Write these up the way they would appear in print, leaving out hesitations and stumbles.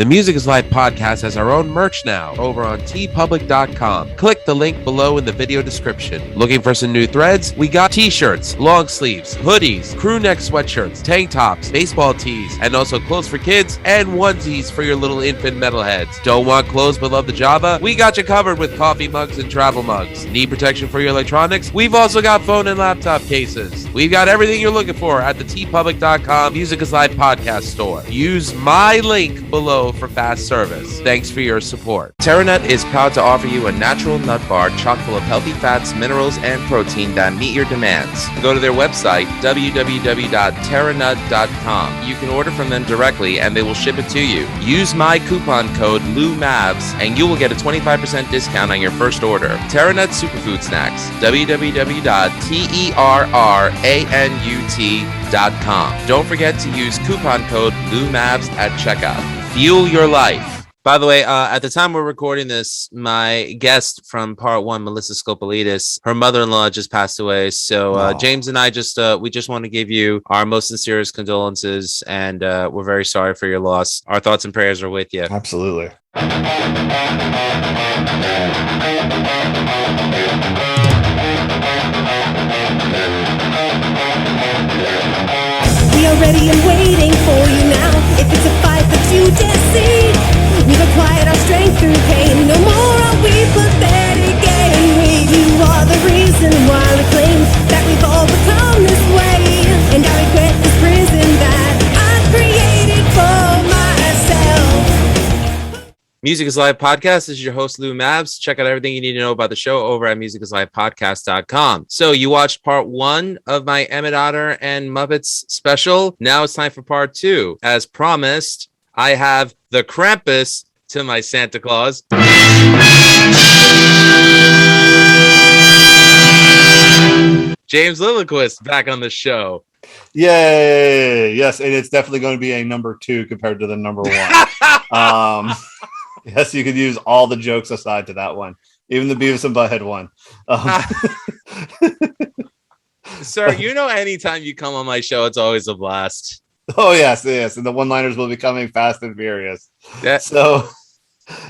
The Music is Life podcast has our own merch now over on tpublic.com. Click the link below in the video description. Looking for some new threads? We got t-shirts, long sleeves, hoodies, crew neck sweatshirts, tank tops, baseball tees, and also clothes for kids and onesies for your little infant metalheads. Don't want clothes but love the Java? We got you covered with coffee mugs and travel mugs. Need protection for your electronics? We've also got phone and laptop cases. We've got everything you're looking for at the tpublic.com Music is Life podcast store. Use my link below for fast service. Thanks for your support. TerraNut is proud to offer you a natural nut bar chock full of healthy fats, minerals, and protein that meet your demands. Go to their website, www.terranut.com. You can order from them directly and they will ship it to you. Use my coupon code LOUMAVS and you will get a 25% discount on your first order. TerraNut Superfood Snacks, www.terranut.com. Don't forget to use coupon code LOUMAVS at checkout. Fuel your life. By the way, at the time we're recording this, my guest from part one, Melissa Scopolidis, her mother-in-law just passed away. So James and I we just want to give you our most sincerest condolences, and we're very sorry for your loss. Our thoughts and prayers are with you. Absolutely. We are ready and waiting for you now. If it's a fight that you dare see, we've acquired our strength through pain. No more are we pathetic and you are the reason why we claim that we've all become this way. And I regret this prison that I created for myself. Music is Live podcast. This is your host, Lou Mavs. Check out everything you need to know about the show over at musicisLivepodcast.com. So you watched part one of my Emmet Otter and Muppets special. Now it's time for part two. As promised, I have the Krampus to my Santa Claus. James Lillquist back on the show. Yay! Yes, and it's definitely going to be a number 2 compared to the number 1. Yes, you could use all the jokes aside to that one, even the Beavis and Butthead one. Sir, you know, anytime you come on my show, it's always a blast. Oh, yes. And the one-liners will be coming fast and furious. Yeah. So,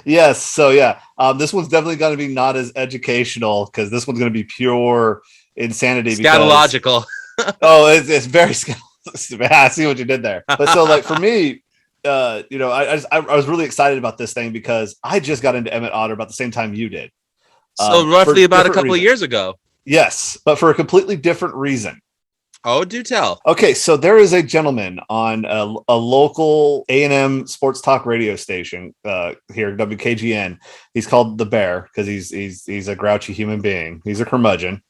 yes. This one's definitely going to be not as educational because this one's going to be pure insanity. Scatological. It's very scatological. I see what you did there. But so, like, for me, I was really excited about this thing because I just got into Emmet Otter about the same time you did. So roughly about a couple of years ago. Yes, but for a completely different reason. Oh, do tell. Okay, so there is a gentleman on a local A&M sports talk radio station here, WKGN. He's called The Bear because he's a grouchy human being. He's a curmudgeon.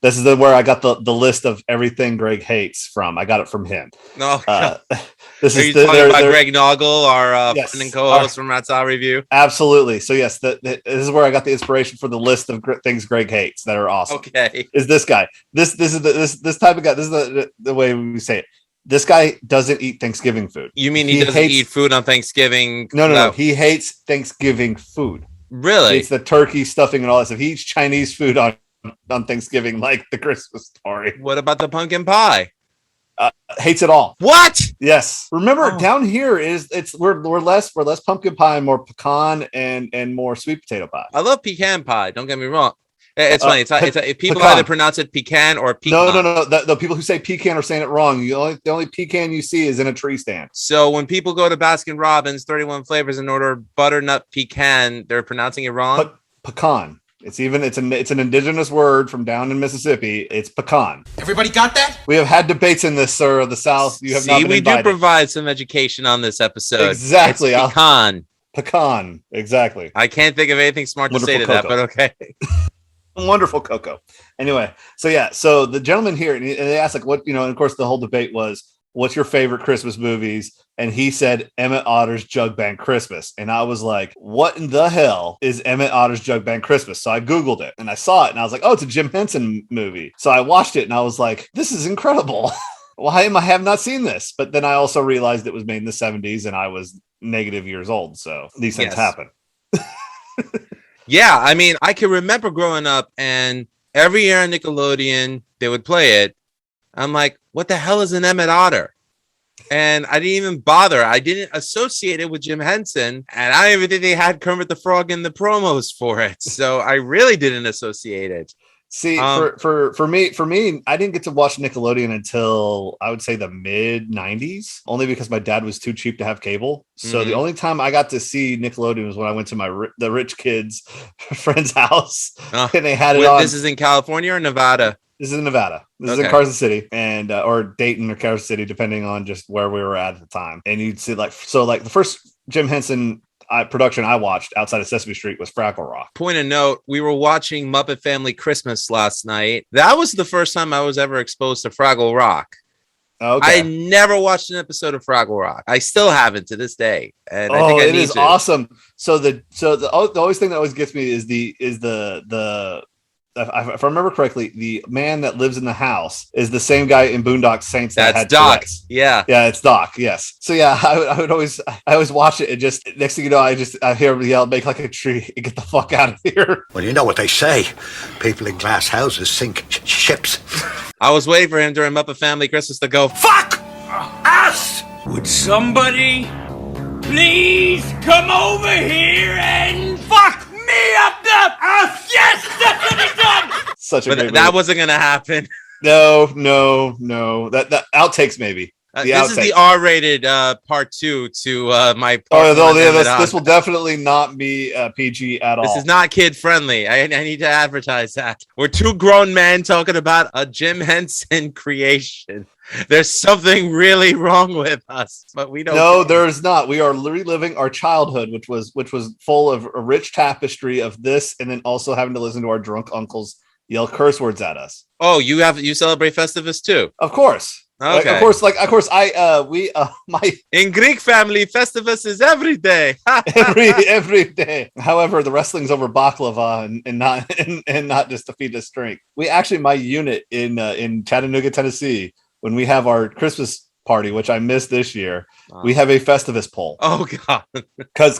This is where I got the list of everything Greg hates from. I got it from him. No, this are is you talking about Greg Noggle, our friend and co-host from Rat's Eye Review? Absolutely. So yes, this is where I got the inspiration for the list of things Greg hates that are awesome. Okay, is this guy? This is this type of guy. This is the way we say it. This guy doesn't eat Thanksgiving food. You mean he doesn't eat food on Thanksgiving? No. He hates Thanksgiving food. Really? He hates the turkey stuffing and all that stuff. He eats Chinese food on Thanksgiving, like the Christmas Story. What about the pumpkin pie? Hates it all. What? Yes. Remember, down here we're less pumpkin pie and more pecan and more sweet potato pie. I love pecan pie. Don't get me wrong. It's funny. It's people pecan. Either pronounce it pecan or pecan. No. The people who say pecan are saying it wrong. The only pecan you see is in a tree stand. So when people go to Baskin Robbins, 31 flavors, and order butternut pecan, they're pronouncing it wrong. Pecan. It's an indigenous word from down in Mississippi. It's pecan. Everybody got that? We have had debates in this, sir, of the South. You have not been invited. We do provide some education on this episode. Exactly. It's pecan. Pecan. Exactly. I can't think of anything smart to say to that, but okay. Wonderful cocoa. Anyway, so the gentleman here, and they asked like what, and of course the whole debate was, what's your favorite Christmas movies? And he said Emmet Otter's Jug-Band Christmas. And I was like, what in the hell is Emmet Otter's Jug-Band Christmas? So I Googled it and I saw it and I was like, oh, it's a Jim Henson movie. So I watched it and I was like, this is incredible. Why have not seen this? But then I also realized it was made in the 70s and I was negative years old. So these things happen. Yeah, I mean, I can remember growing up and every year on Nickelodeon, they would play it. I'm like, what the hell is an Emmet Otter? And I didn't even bother. I didn't associate it with Jim Henson. And I don't even think they had Kermit the Frog in the promos for it. So I really didn't associate it. See, for me, I didn't get to watch Nickelodeon until I would say the mid 90s, only because my dad was too cheap to have cable. So the only time I got to see Nickelodeon was when I went to the rich kids' friend's house, and they had it on. This is in California or Nevada? This is in Nevada. This is in Carson City, and or Dayton or Carson City, depending on just where we were at the time. And you'd see like the first Jim Henson production I watched outside of Sesame Street was Fraggle Rock. Point of note, we were watching Muppet Family Christmas last night. That was the first time I was ever exposed to Fraggle Rock. Okay. I never watched an episode of Fraggle Rock. I still haven't to this day. And I think it is awesome. So the always thing that always gets me is the if I remember correctly, the man that lives in the house is the same guy in Boondock Saints. That's Doc. Yeah, it's Doc. Yes. So yeah, I always watch it. And just next thing you know, I hear him yell, "Make like a tree and get the fuck out of here." Well, you know what they say: people in glass houses sink ships. I was waiting for him during Muppet Family Christmas to go, "Fuck us!" Would somebody please come over here and fuck me up the ass? Yes, that's what he done. Such a great that movie. wasn't gonna happen. No. That outtakes maybe. This is the R-rated part 2 to my. This will definitely not be PG at all. This is not kid friendly. I need to advertise that. We're two grown men talking about a Jim Henson creation. There's something really wrong with us, but we don't. No, there's not. We are reliving our childhood, which was full of a rich tapestry of this, and then also having to listen to our drunk uncles yell curse words at us. Oh, you celebrate Festivus too? Of course. Okay. Of course. In Greek family, Festivus is every day. every day. However, the wrestling's over baklava and not just to feed us strength. My unit in Chattanooga, Tennessee, when we have our Christmas party, which I missed this year, we have a Festivus poll. Oh God. Because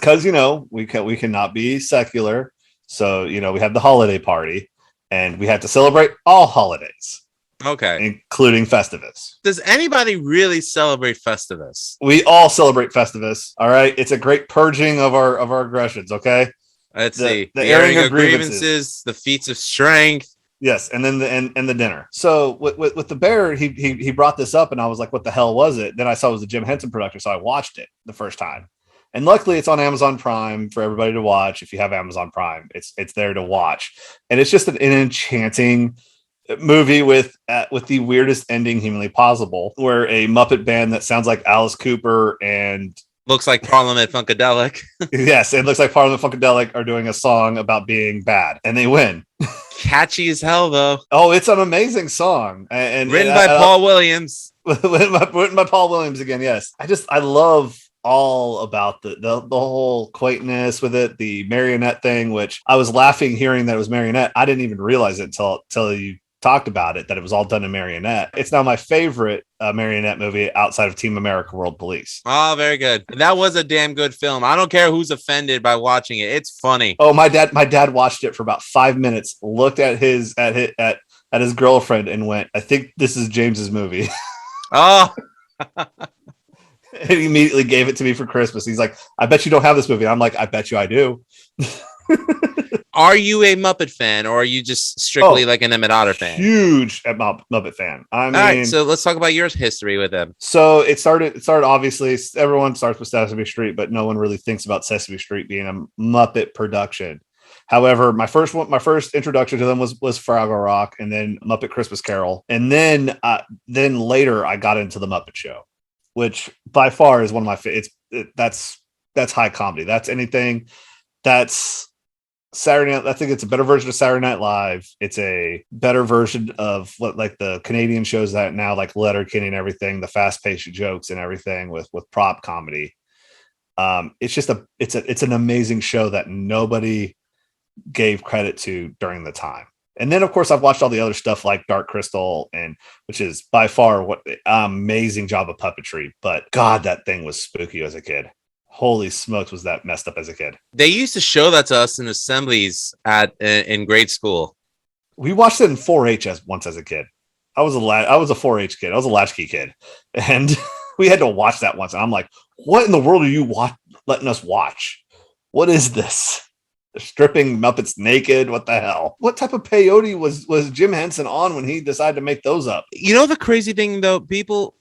we cannot be secular. So, we have the holiday party and we have to celebrate all holidays. Okay. Including Festivus. Does anybody really celebrate Festivus? We all celebrate Festivus. All right. It's a great purging of our aggressions. Okay. Let's see. The airing of grievances, the feats of strength. Yes, and then the dinner. So with the bear, he brought this up, and I was like, "What the hell was it?" Then I saw it was a Jim Henson production, so I watched it the first time. And luckily, it's on Amazon Prime for everybody to watch. If you have Amazon Prime, it's there to watch, and it's just an enchanting movie with the weirdest ending humanly possible, where a Muppet band that sounds like Alice Cooper and looks like Parliament Funkadelic. Yes, it looks like Parliament Funkadelic are doing a song about being bad, and they win. Catchy as hell, though. Oh, it's an amazing song, and written by Paul Williams. written by Paul Williams again. Yes, I love all about the whole quaintness with it, the marionette thing, which I was laughing hearing that it was marionette. I didn't even realize it until you talked about it, that it was all done in marionette. It's now my favorite marionette movie outside of Team America World Police. Oh, very good. That was a damn good film. I don't care who's offended by watching it. It's funny. Oh, my dad watched it for about 5 minutes, looked at his girlfriend and went, "I think this is James's movie." Oh. And he immediately gave it to me for Christmas. He's like, "I bet you don't have this movie." I'm like, "I bet you I do." Are you a Muppet fan, or are you just strictly like an Emmet Otter fan? Huge Muppet fan. I mean, all right, so let's talk about your history with them. So it started obviously, everyone starts with Sesame Street, but no one really thinks about Sesame Street being a Muppet production. However, my first introduction to them was Fraggle Rock, and then Muppet Christmas Carol, and then later I got into the Muppet Show, which by far is one of my favorites. That's high comedy. That's anything. That's Saturday Night. I think it's a better version of Saturday Night Live. It's a better version of what like the Canadian shows that now, like Letterkenny and everything, the fast-paced jokes and everything with prop comedy. It's an amazing show that nobody gave credit to during the time. And then of course I've watched all the other stuff like Dark Crystal, and which is by far what amazing job of puppetry. But God, that thing was spooky as a kid. Holy smokes, was that messed up as a kid. They used to show that to us in assemblies in grade school. We watched it in 4-H once as a kid. I was a 4-H kid. I was a latchkey kid. And we had to watch that once, and I'm like, what in the world are you letting us watch? What is this? They're stripping Muppets naked. What the hell? What type of peyote was Jim Henson on when he decided to make those up? You know the crazy thing though, people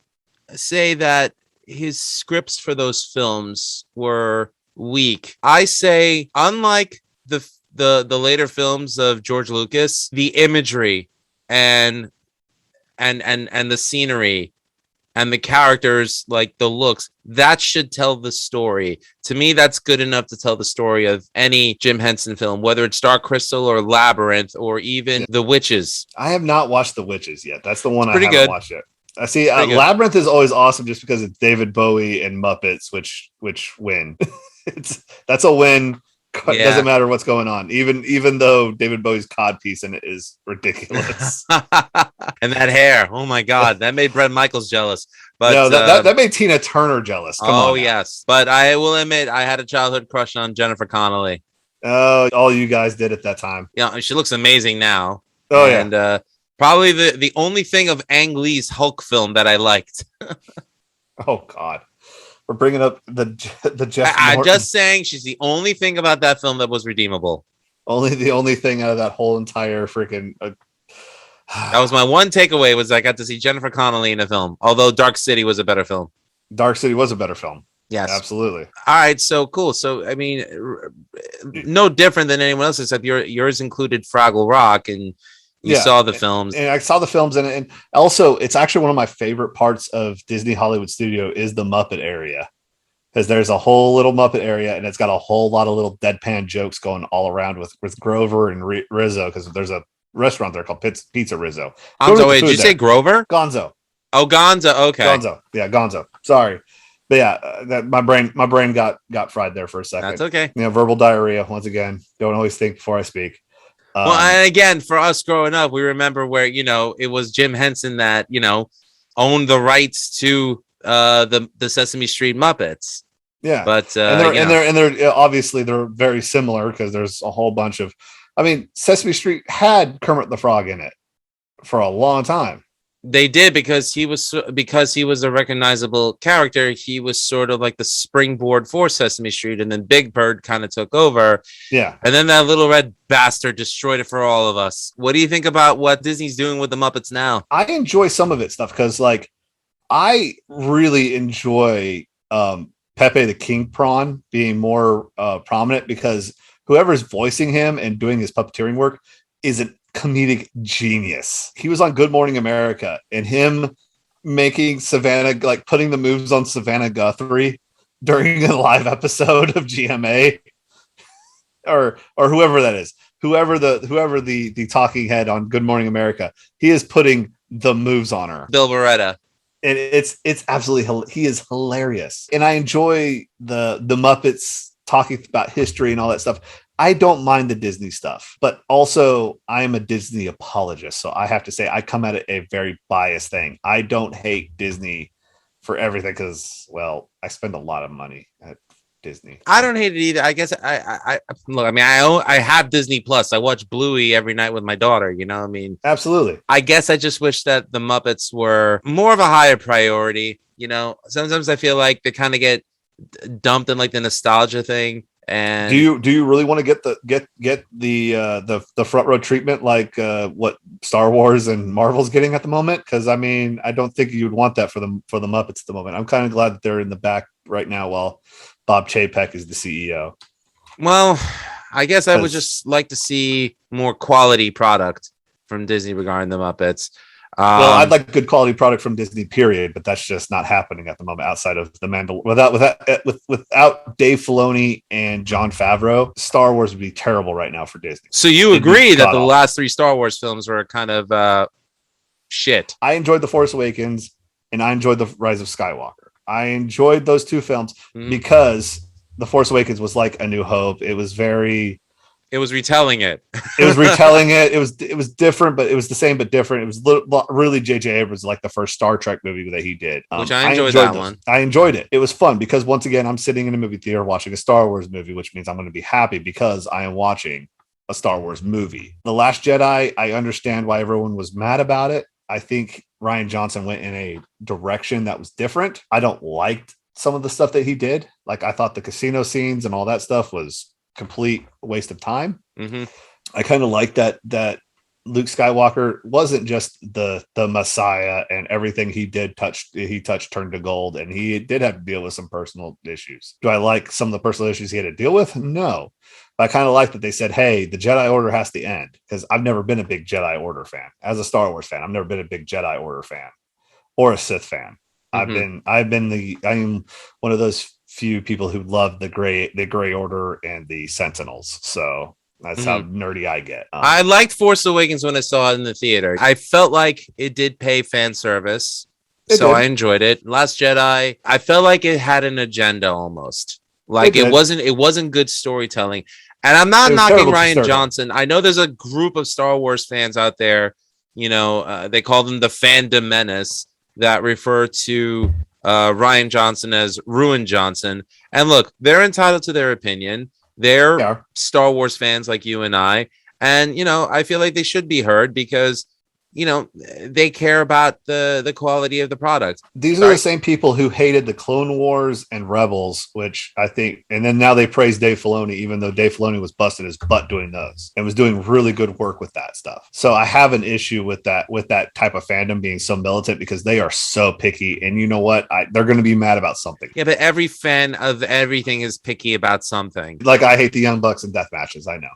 say that his scripts for those films were weak. I say, unlike the later films of George Lucas, the imagery and the scenery and the characters, like the looks, that should tell the story. To me, that's good enough to tell the story of any Jim Henson film, whether it's Dark Crystal or Labyrinth or even The Witches. I have not watched The Witches yet. That's the one I haven't good. watched yet. I see. Labyrinth is always awesome just because it's David Bowie and Muppets, which win. That's a win. Yeah. Doesn't matter what's going on, even though David Bowie's codpiece in it is ridiculous. And that hair, oh my god, that made Bret Michaels jealous. But no, that made Tina Turner jealous. Come on now. Yes, but I will admit I had a childhood crush on Jennifer Connelly. Oh, all you guys did at that time. Yeah, she looks amazing now. Oh and, yeah, probably the only thing of Ang Lee's Hulk film that I liked. Oh God. We're bringing up the Jeff. I'm just saying she's the only thing about that film that was redeemable. The only thing out of that whole entire freaking. That was my one takeaway, was I got to see Jennifer Connelly in a film. Although Dark City was a better film. Dark City was a better film. Yes, absolutely. All right, so cool. So I mean, no different than anyone else, except yours included Fraggle Rock, and you saw the films. And I saw the films, and also it's actually one of my favorite parts of Disney Hollywood Studio is the Muppet area, because there's a whole little Muppet area, and it's got a whole lot of little deadpan jokes going all around with Grover and Rizzo, because there's a restaurant there called Pizza Rizzo. Wait, did you say Grover? Gonzo. Oh, Gonzo. Okay. Gonzo. Yeah, Gonzo. Sorry. But yeah, that my brain got fried there for a second. That's okay. Verbal diarrhea once again. Don't always think before I speak. Well, and again, for us growing up, we remember where, it was Jim Henson that, owned the rights to the Sesame Street Muppets. Yeah. But and they're obviously they're very similar, because there's a whole bunch of, Sesame Street had Kermit the Frog in it for a long time. They did, because he was a recognizable character. He was sort of like the springboard for Sesame Street, and then Big Bird kind of took over. Yeah. And then that little red bastard destroyed it for all of us. What do you think about what Disney's doing with the Muppets now? I enjoy some of it stuff, because I really enjoy Pepe the King Prawn being more prominent, because whoever's voicing him and doing his puppeteering work is an comedic genius. He was on Good Morning America, and him making Savannah, putting the moves on Savannah Guthrie during a live episode of GMA, or whoever that is, whoever the talking head on Good Morning America, he is putting the moves on her. Bill Beretta. And it's absolutely, he is hilarious. And I enjoy the Muppets talking about history and all that stuff. I don't mind the Disney stuff, but also I am a Disney apologist. So I have to say I come at it a very biased thing. I don't hate Disney for everything, because, well, I spend a lot of money at Disney. I don't hate it either. I guess I look, I have Disney Plus. I watch Bluey every night with my daughter, Absolutely. I guess I just wish that the Muppets were more of a higher priority. Sometimes I feel like they kind of get dumped in the nostalgia thing. And do you really want to get the front row treatment what Star Wars and Marvel's getting at the moment? Because I don't think you'd want that for the Muppets at the moment. I'm kind of glad that they're in the back right now while Bob Chapek is the CEO. Well, I guess I would just like to see more quality product from Disney regarding the Muppets. Well, I'd like a good quality product from Disney, period, but that's just not happening at the moment. Outside of the without Dave Filoni and Jon Favreau, Star Wars would be terrible right now for Disney. So you agree that the last 3 Star Wars films were kind of shit? I enjoyed The Force Awakens and I enjoyed The Rise of Skywalker. I enjoyed those 2 films because The Force Awakens was like A New Hope. It was retelling it. It was different, but it was the same but different. It was really J.J. Abrams, like the first Star Trek movie that he did. Which I enjoyed that one. I enjoyed it. It was fun because, once again, I'm sitting in a movie theater watching a Star Wars movie, which means I'm going to be happy because I am watching a Star Wars movie. The Last Jedi, I understand why everyone was mad about it. I think Ryan Johnson went in a direction that was different. I don't like some of the stuff that he did. Like, I thought the casino scenes and all that stuff was complete waste of time. Mm-hmm. I kind of like that Luke Skywalker wasn't just the Messiah, and everything he touched turned to gold, and he did have to deal with some personal issues. Do I like some of the personal issues he had to deal with? No. But I kind of like that they said, hey, the Jedi Order has to end, because I've never been a big Jedi Order fan. As a Star Wars fan, I've never been a big Jedi Order fan or a Sith fan. Mm-hmm. I am one of those few people who love the gray Order and the Sentinels. So that's how nerdy I get. I liked Force Awakens when I saw it in the theater. I felt like it did pay fan service, so I enjoyed it. Last Jedi, I felt like it had an agenda almost. Like it wasn't good storytelling. And I'm not knocking Ryan Johnson. I know there's a group of Star Wars fans out there, they call them the fandom menace, that refer to Ryan Johnson as Ruin Johnson. And look, they're entitled to their opinion. They're Star Wars fans like you and I. And, I feel like they should be heard because, they care about the quality of the product. These are the same people who hated the Clone Wars and Rebels, which I think, and then now they praise Dave Filoni, even though Dave Filoni was busted his butt doing those and was doing really good work with that stuff. So I have an issue with that type of fandom being so militant, because they are so picky. And you know what? They're going to be mad about something. Yeah, but every fan of everything is picky about something. Like, I hate the Young Bucks and death matches. I know.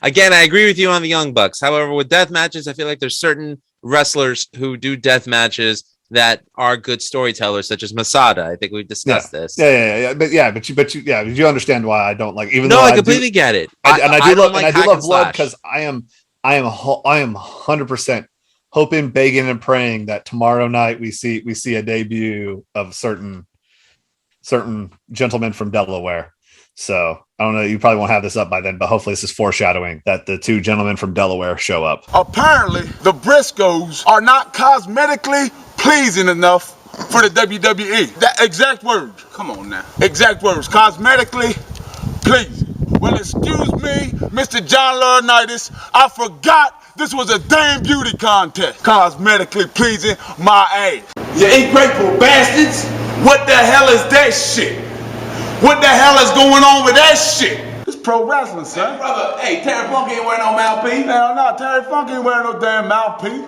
Again, I agree with you on the Young Bucks. However, with death matches, I feel like there's certain wrestlers who do death matches that are good storytellers, such as Masada. I think we've discussed this. But you understand why I don't like. Even no, though I completely get it. I do love blood, because I am 100% hoping, begging, and praying that tomorrow night we see a debut of certain gentlemen from Delaware. So I don't know. You probably won't have this up by then, but hopefully this is foreshadowing that the two gentlemen from Delaware show up. Apparently, the Briscoes are not cosmetically pleasing enough for the WWE. That exact words. Come on now. Exact words. Cosmetically pleasing. Well, excuse me, Mr. John Laurinaitis. I forgot this was a damn beauty contest. Cosmetically pleasing my ass. You ungrateful bastards! What the hell is that shit? What the hell is going on with that shit? It's pro wrestling, son. Hey, brother, Terry Funk ain't wearing no mouthpiece. Hell no, Terry Funk ain't wearing no damn mouthpiece.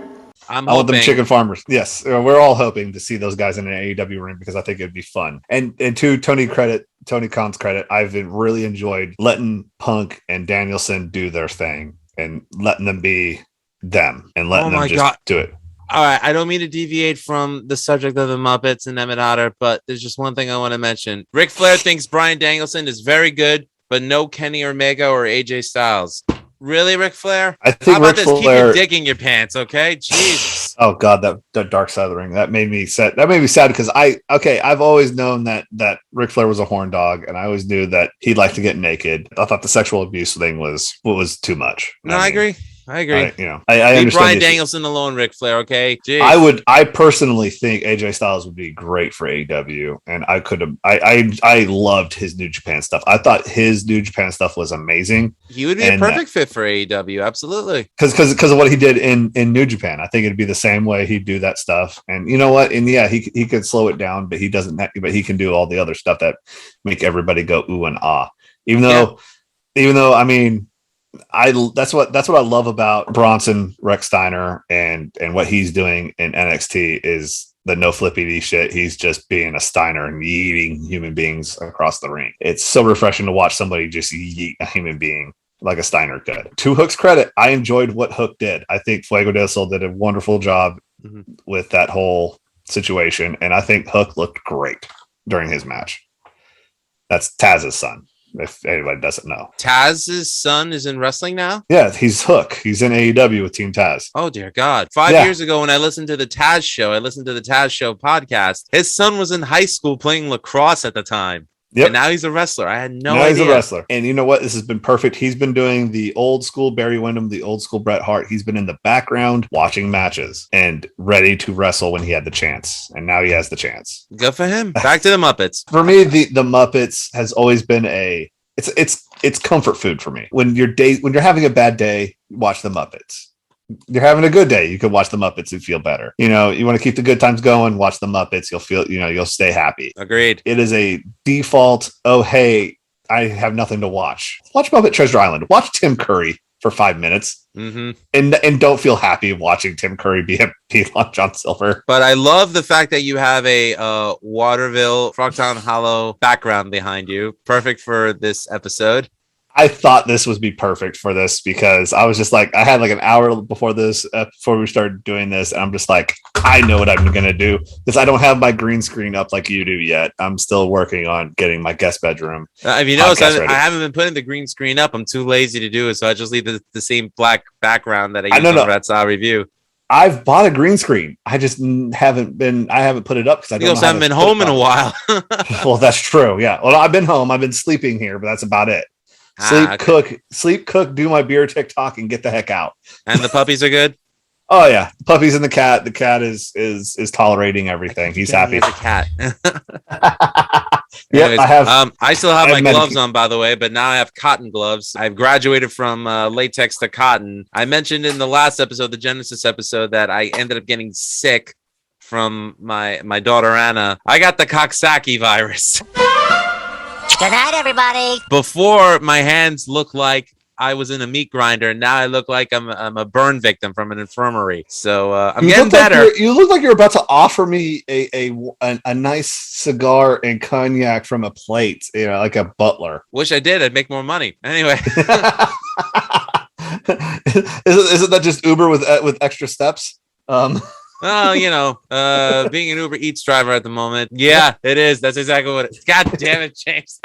I want them chicken farmers. Yes, we're all hoping to see those guys in an AEW ring, because I think it'd be fun. And to Tony Khan's credit, I've really enjoyed letting Punk and Danielson do their thing and letting them be them and letting them just do it. All right, I don't mean to deviate from the subject of the Muppets and Emmet Otter, but there's just one thing I want to mention. Ric Flair thinks Bryan Danielson is very good, but no Kenny Omega or AJ Styles. Really, Ric Flair? I think How about Ric this? Flair... Keep your dick in your pants, okay? Jesus. Oh God, that dark side of the ring, that made me sad. That made me sad because I've always known that Ric Flair was a horn dog, and I always knew that he'd like to get naked. I thought the sexual abuse thing was too much. No, I agree. I agree. I leave Bryan Danielson alone, Ric Flair. Okay. Jeez. I personally think AJ Styles would be great for AEW, and I loved his New Japan stuff. I thought his New Japan stuff was amazing. He would be a perfect fit for AEW, absolutely. Because of what he did in New Japan. I think it'd be the same way he'd do that stuff. And you know what? And yeah, he could slow it down, but he doesn't. But he can do all the other stuff that make everybody go ooh and ah. Even though, I mean. That's what I love about Bronson Rex Steiner and what he's doing in NXT is the no flippity shit. He's just being a Steiner and yeeting human beings across the ring. It's so refreshing to watch somebody just yeet a human being like a Steiner could. To Hook's credit, I enjoyed what Hook did. I think Fuego del Sol did a wonderful job with that whole situation, and I think Hook looked great during his match. That's Taz's son. If anybody doesn't know, Taz's son is in wrestling now. Yeah, he's Hook. He's in AEW with Team Taz. Oh dear God! 5 years ago, when I listened to the Taz show podcast. His son was in high school playing lacrosse at the time. Yep. And now he's a wrestler. I had no idea. He's a wrestler. And you know what? This has been perfect. He's been doing the old school Barry Windham, the old school Bret Hart. He's been in the background watching matches and ready to wrestle when he had the chance. And now he has the chance. Good for him. Back to the Muppets. For me, the Muppets has always been it's comfort food for me. When you're having a bad day, watch the Muppets. you're having a good day, you can watch the Muppets and feel better. You know, you want to keep the good times going, watch the Muppets. You'll feel, you'll stay happy. Agreed. It is a default. Oh, hey, I have nothing to watch. Watch Muppet Treasure Island. Watch Tim Curry for 5 minutes, and don't feel happy watching Tim Curry be on John Silver. But I love the fact that you have a Waterville, Frogtown Hollow background behind you. Perfect for this episode. I thought this would be perfect for this because I was just like, I had like an hour before this, before we started doing this. And I'm just like, I know what I'm going to do because I don't have my green screen up like you do yet. I'm still working on getting my guest bedroom. If you notice, I haven't been putting the green screen up. I'm too lazy to do it. So I just leave the same black background that I use on Red Saw Review. I've bought a green screen. I just haven't put it up because I don't know. You haven't been home in a while. Well, that's true. Yeah. Well, I've been home. I've been sleeping here, but that's about it. Sleep, cook, do my beer TikTok, and get the heck out. And the puppies are good. Oh yeah, the puppies and the cat. The cat is tolerating everything. He's happy. The cat. Yeah, Anyways, I have. I still have my gloves on, by the way, but now I have cotton gloves. I've graduated from latex to cotton. I mentioned in the last episode, the Genesis episode, that I ended up getting sick from my daughter Anna. I got the Coxsackie virus. Good night, everybody. Before, my hands looked like I was in a meat grinder. Now I look like I'm a burn victim from an infirmary. So I'm getting better. You look like you're about to offer me a nice cigar and cognac from a plate, like a butler. Wish I did. I'd make more money. Anyway. Isn't that just Uber with extra steps? Well, being an Uber Eats driver at the moment. Yeah, it is. That's exactly what it is. God damn it, James.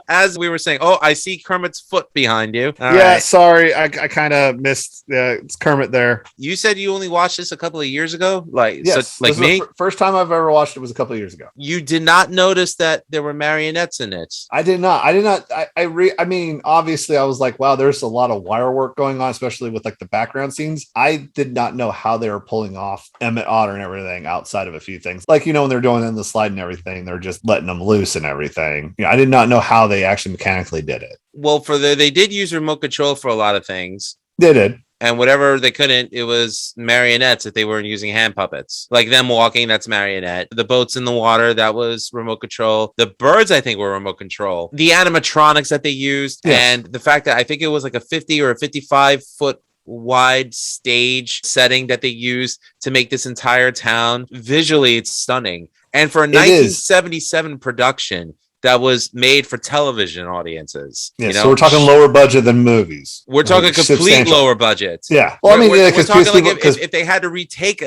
As we were saying, I see Kermit's foot behind you. All right. Sorry. I kind of missed it's Kermit there. You said you only watched this a couple of years ago? Yes, like me? First time I've ever watched it was a couple of years ago. You did not notice that there were marionettes in it? I did not. I mean, obviously I was like, wow, there's a lot of wire work going on, especially with like the background scenes. I did not know how they were pulling off Emmet Otter and everything outside of a few things. Like, when they're doing in the slide and everything, they're just letting them loose and everything. I did not know how they actually mechanically did it. Well, they did use remote control for a lot of things. They did. And whatever they couldn't, it was marionettes if they weren't using hand puppets. Like them walking, that's marionette. The boats in the water, that was remote control. The birds, I think, were remote control. The animatronics that they used, yes. And the fact that I think it was like a 50 or a 55-foot wide stage setting that they used to make this entire town. Visually, it's stunning. And for a 1977 production that was made for television audiences. Yeah, so we're talking lower budget than movies. We're talking complete lower budget. Yeah. Well, we're talking like if they had to retake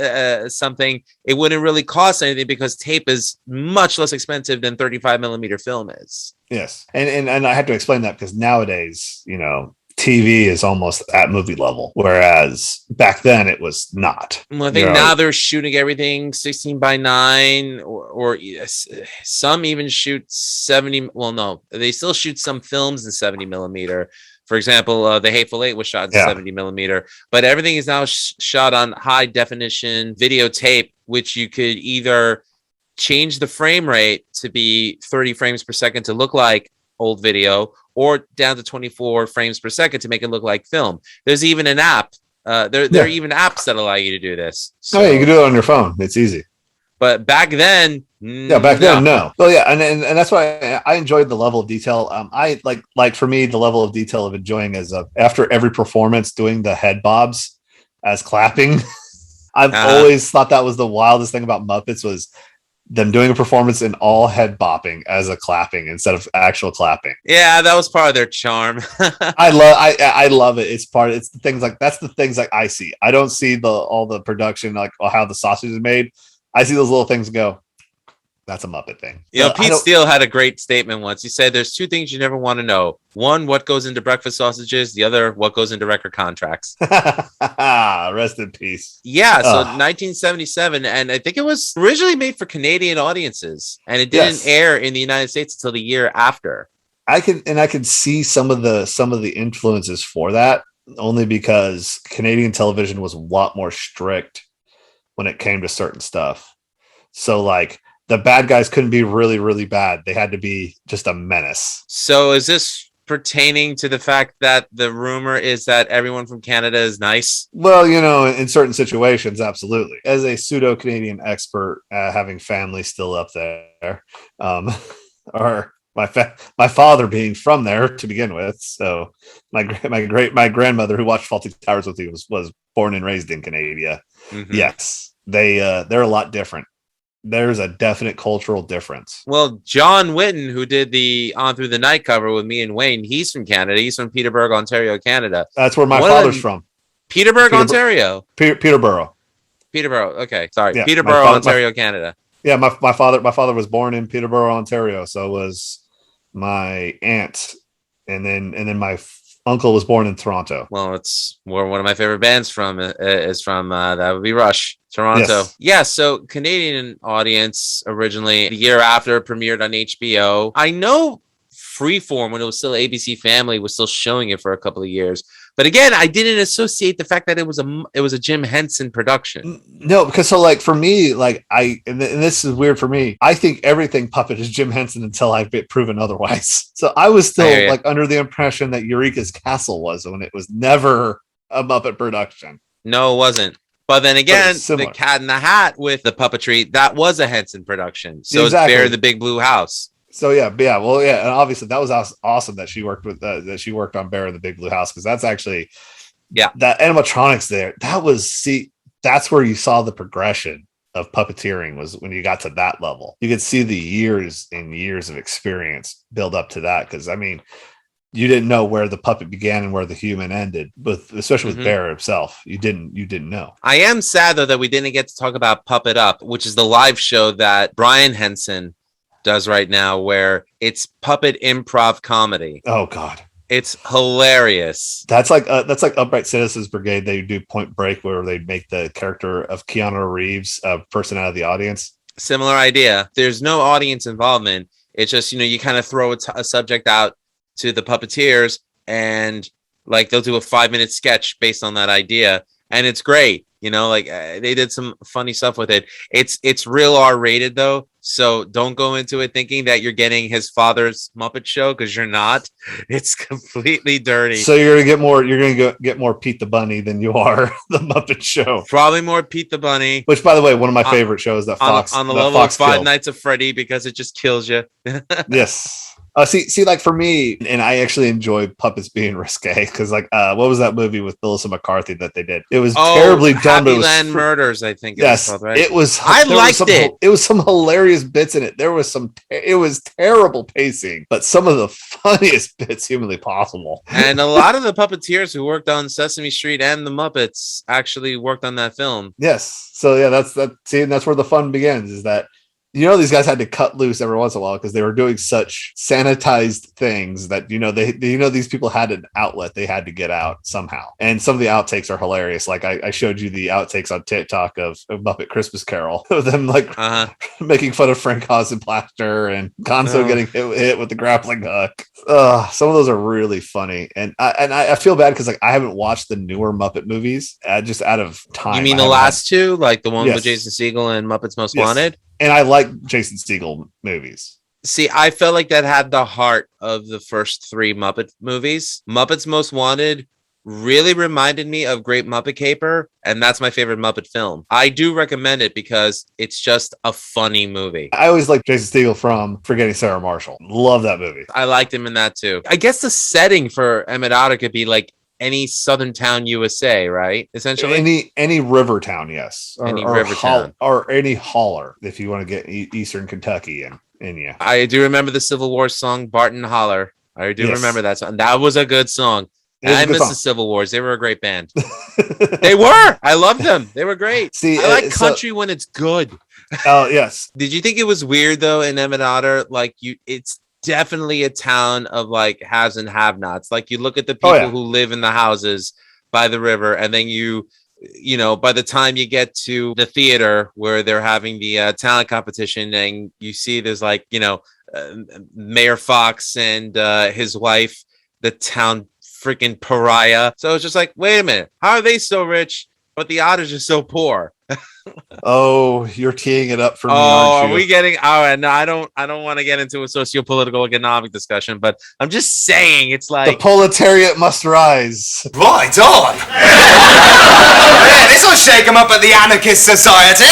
something, it wouldn't really cost anything because tape is much less expensive than 35 millimeter film is. Yes. And I have to explain that because nowadays, TV is almost at movie level, whereas back then it was not. Well, I think now they're shooting everything 16:9, or some even shoot 70. Well, no, they still shoot some films in 70 millimeter. For example, The Hateful Eight was shot in 70 millimeter, but everything is now shot on high definition videotape, which you could either change the frame rate to be 30 frames per second to look like old video, or down to 24 frames per second to make it look like film. There's even an app. There are even apps that allow you to do this. So, you can do it on your phone. It's easy. But back then, then, no. Well, yeah, and that's why I enjoyed the level of detail. I like for me, the level of detail of enjoying is after every performance doing the head bobs as clapping. I've always thought that was the wildest thing about Muppets was them doing a performance in all head bopping as a clapping instead of actual clapping. Yeah, that was part of their charm. I love it. It's the things like that's the things like I see. I don't see all the production like how the sausage is made. I see those little things and go, that's a Muppet thing. Pete Steele had a great statement once. He said, there's two things you never want to know. One, what goes into breakfast sausages. The other, what goes into record contracts. Rest in peace. Yeah, so 1977, and I think it was originally made for Canadian audiences, and it didn't air in the United States until the year after. I can see some of the influences for that, only because Canadian television was a lot more strict when it came to certain stuff. So like the bad guys couldn't be really, really bad. They had to be just a menace. So is this pertaining to the fact that the rumor is that everyone from Canada is nice? Well, in certain situations, absolutely. As a pseudo-Canadian expert, having family still up there, or my father being from there to begin with, so my grandmother who watched Fawlty Towers with me was born and raised in Canada. Mm-hmm. Yes, they're a lot different. There's a definite cultural difference. Well, John Whitten, who did the On Through the Night cover with me and Wayne, he's from Canada. He's from Peterborough, Ontario, Canada. That's where my father's from. Ontario. Peterborough. Okay, sorry. Yeah, Peterborough, Ontario, Canada. Yeah, my father was born in Peterborough, Ontario. So was my aunt, and then my uncle was born in Toronto. Well, it's where one of my favorite bands is from. That would be Rush, Toronto. Yes. Yeah, so Canadian audience originally, the year after it premiered on HBO. I know Freeform, when it was still ABC Family, was still showing it for a couple of years. But again, I didn't associate the fact that it was a Jim Henson production. No, because for me, and this is weird for me. I think everything puppet is Jim Henson until I've been proven otherwise. So I was still under the impression that Eureka's Castle was, when it was never a Muppet production. No, it wasn't. But then again, the Cat in the Hat with the puppetry, that was a Henson production. So exactly. It's Bear in the Big Blue House. So yeah, and obviously that was awesome that she worked on Bear in the Big Blue House, because that's actually that animatronics there. That's where you saw the progression of puppeteering, was when you got to that level. You could see the years and years of experience build up to that, because I mean, you didn't know where the puppet began and where the human ended, especially with Bear himself. You didn't know. I am sad though that we didn't get to talk about Puppet Up, which is the live show that Brian Henson does right now, where it's puppet improv comedy. Oh God, it's hilarious. That's like Upright Citizens Brigade. They do Point Break, where they make the character of Keanu Reeves a person out of the audience. Similar idea. There's no audience involvement. It's just, you kind of throw a subject out to the puppeteers, and they'll do a 5-minute sketch based on that idea, and it's great. They did some funny stuff with it. It's real R-rated though, so don't go into it thinking that you're getting his father's Muppet Show, because you're not. It's completely dirty. So you're gonna get more Pete the Bunny than you are the Muppet Show. Probably more Pete the Bunny. Which, by the way, one of my favorite shows that Fox on the level of Five Nights at Freddy, because it just kills you. Yes. See, for me, and I actually enjoy puppets being risque, because what was that movie with Melissa McCarthy that they did? It was terribly done. Happy Land Murders, I think. Yes, it was called, right? It was. I liked it. It was some hilarious bits in it. There was it was terrible pacing, but some of the funniest bits humanly possible. And a lot of the puppeteers who worked on Sesame Street and the Muppets actually worked on that film. Yes. So yeah, that's where the fun begins. Is that these guys had to cut loose every once in a while, because they were doing such sanitized things that these people had an outlet they had to get out somehow. And some of the outtakes are hilarious. Like I showed you the outtakes on TikTok of Muppet Christmas Carol, of them making fun of Frank Oz and Plaster, and Gonzo getting hit with the grappling hook. Some of those are really funny, and I feel bad because I haven't watched the newer Muppet movies just out of time. You mean the last two, like the one with Jason Segel and Muppets Most Wanted? And I like Jason Segel movies. See, I felt like that had the heart of the first three Muppet movies. Muppets Most Wanted really reminded me of Great Muppet Caper, and that's my favorite Muppet film. I do recommend it because it's just a funny movie. I always liked Jason Segel from Forgetting Sarah Marshall. Love that movie. I liked him in that too. I guess the setting for Emmet Otter could be like any southern town USA, right? Essentially any river town, yes. Town. Or any holler, if you want to get eastern Kentucky in you. I do remember the Civil War song Barton Holler. I do remember that song. That was a good song. I miss the Civil Wars. They were a great band. They were. I loved them. They were great. See, I like country when it's good. Oh, yes. Did you think it was weird though in Emmet Otter? It's definitely a town of haves and have-nots. You look at the people who live in the houses by the river, and then by the time you get to the theater where they're having the talent competition, and you see there's Mayor Fox and his wife, the town freaking pariah. So it's just wait a minute, how are they so rich but the Otters are so poor? Oh, you're teeing it up for me, Oh, aren't are you? we getting all right? No, I don't want to get into a socio-political economic discussion, but I'm just saying it's The like proletariat must rise. Right on. Yeah, this will shake them up at the Anarchist Society.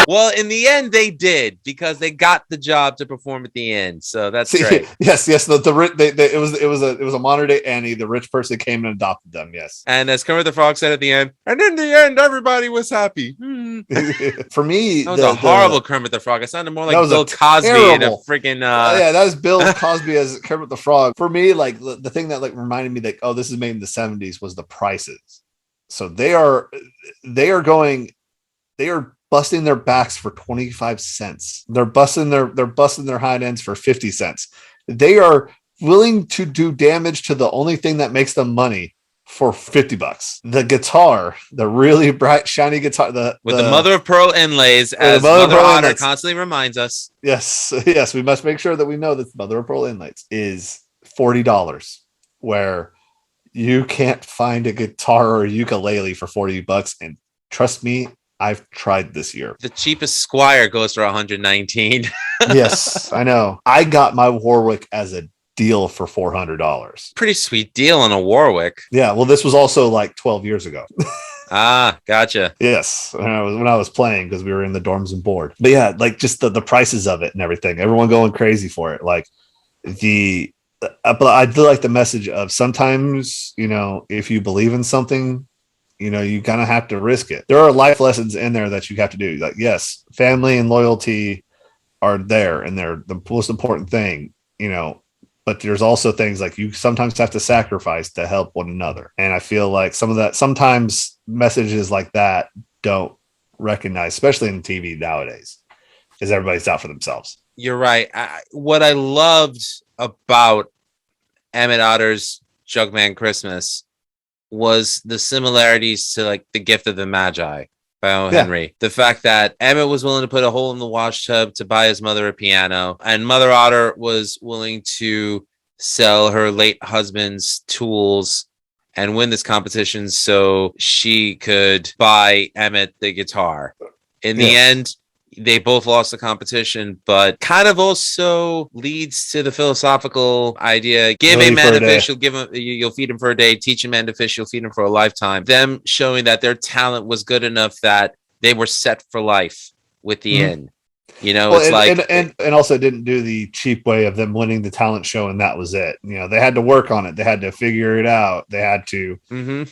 well, in the end they did because they got the job to perform at the end. So that's See, great. yes. It was a modern day Annie. The rich person came and adopted them. Yes. And as Kermit the Frog said at the end, and in the end everybody was happy. For me, That was a horrible Kermit the Frog. It sounded more like That was a Bill Cosby in a terrible- freaking yeah, that was Bill Cosby as Kermit the Frog. For me, like the thing that like reminded me that this is made in the 70s was the prices. So they are busting their backs for 25 cents. They're busting their hind ends for 50 cents. They are willing to do damage to the only thing that makes them money for $50. The guitar, the really bright, shiny guitar, with the mother of pearl inlays, as Mother Otter constantly reminds us. Yes, yes, we must make sure that we know that mother of pearl inlays is $40, where you can't find a guitar or a ukulele for $40. And trust me, I've tried this year. The cheapest Squire goes for 119. Yes, I know. I got my Warwick as a deal for $400. Pretty sweet deal on a Warwick. Yeah, well, this was also like 12 years ago. Ah, gotcha. Yes, when I was playing, because we were in the dorms and board. But yeah, like just the prices of it and everything. Everyone going crazy for it. Like but I do like the message of sometimes, if you believe in something, you kind of have to risk it. There are life lessons in there that you have to do. Like, yes, family and loyalty are there, and they're the most important thing, but there's also things like you sometimes have to sacrifice to help one another. And I feel like sometimes messages like that don't recognize, especially in TV nowadays, because everybody's out for themselves. You're right. What I loved about Emmet Otter's Jug Man Christmas was the similarities to like The Gift of the Magi by O. Henry. The fact that Emmet was willing to put a hole in the wash tub to buy his mother a piano, and Mother Otter was willing to sell her late husband's tools and win this competition so she could buy Emmet the guitar. In the end, they both lost the competition, but kind of also leads to the philosophical idea: give a man a fish, you'll feed him for a day; teach a man to fish, you'll feed him for a lifetime. Them showing that their talent was good enough that they were set for life with the inn. And also didn't do the cheap way of them winning the talent show and that was it. They had to work on it. They had to figure it out. They had to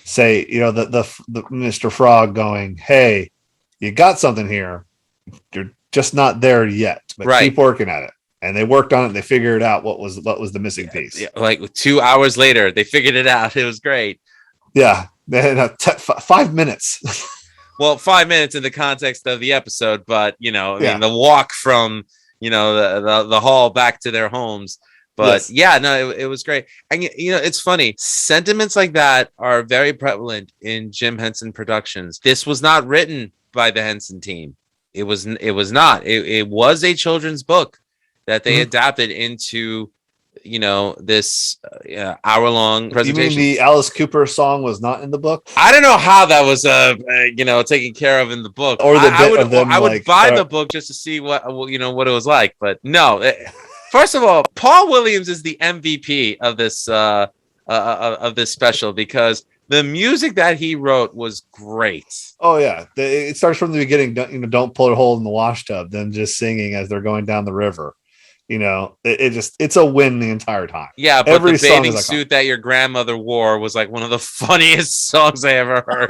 say, the Mr. Frog going, "Hey, you got something here. You're just not there yet, but keep working at it." And they worked on it. They figured out what was the missing piece. Yeah, like 2 hours later, they figured it out. It was great. Yeah, they had 5 minutes. Well, 5 minutes in the context of the episode, but I mean, the walk from the hall back to their homes. But it was great. And it's funny. Sentiments like that are very prevalent in Jim Henson Productions. This was not written by the Henson team. It was not. It was a children's book that they adapted into, this hour-long presentation. You mean the Alice Cooper song was not in the book? I don't know how that was, taken care of in the book. Or I would buy the book just to see what it was like. But no. First of all, Paul Williams is the MVP of this special because the music that he wrote was great. Oh yeah, it starts from the beginning. Don't pull a hole in the wash tub. Then just singing as they're going down the river. It's a win the entire time. Yeah, but the bathing suit that your grandmother wore was like one of the funniest songs I ever heard.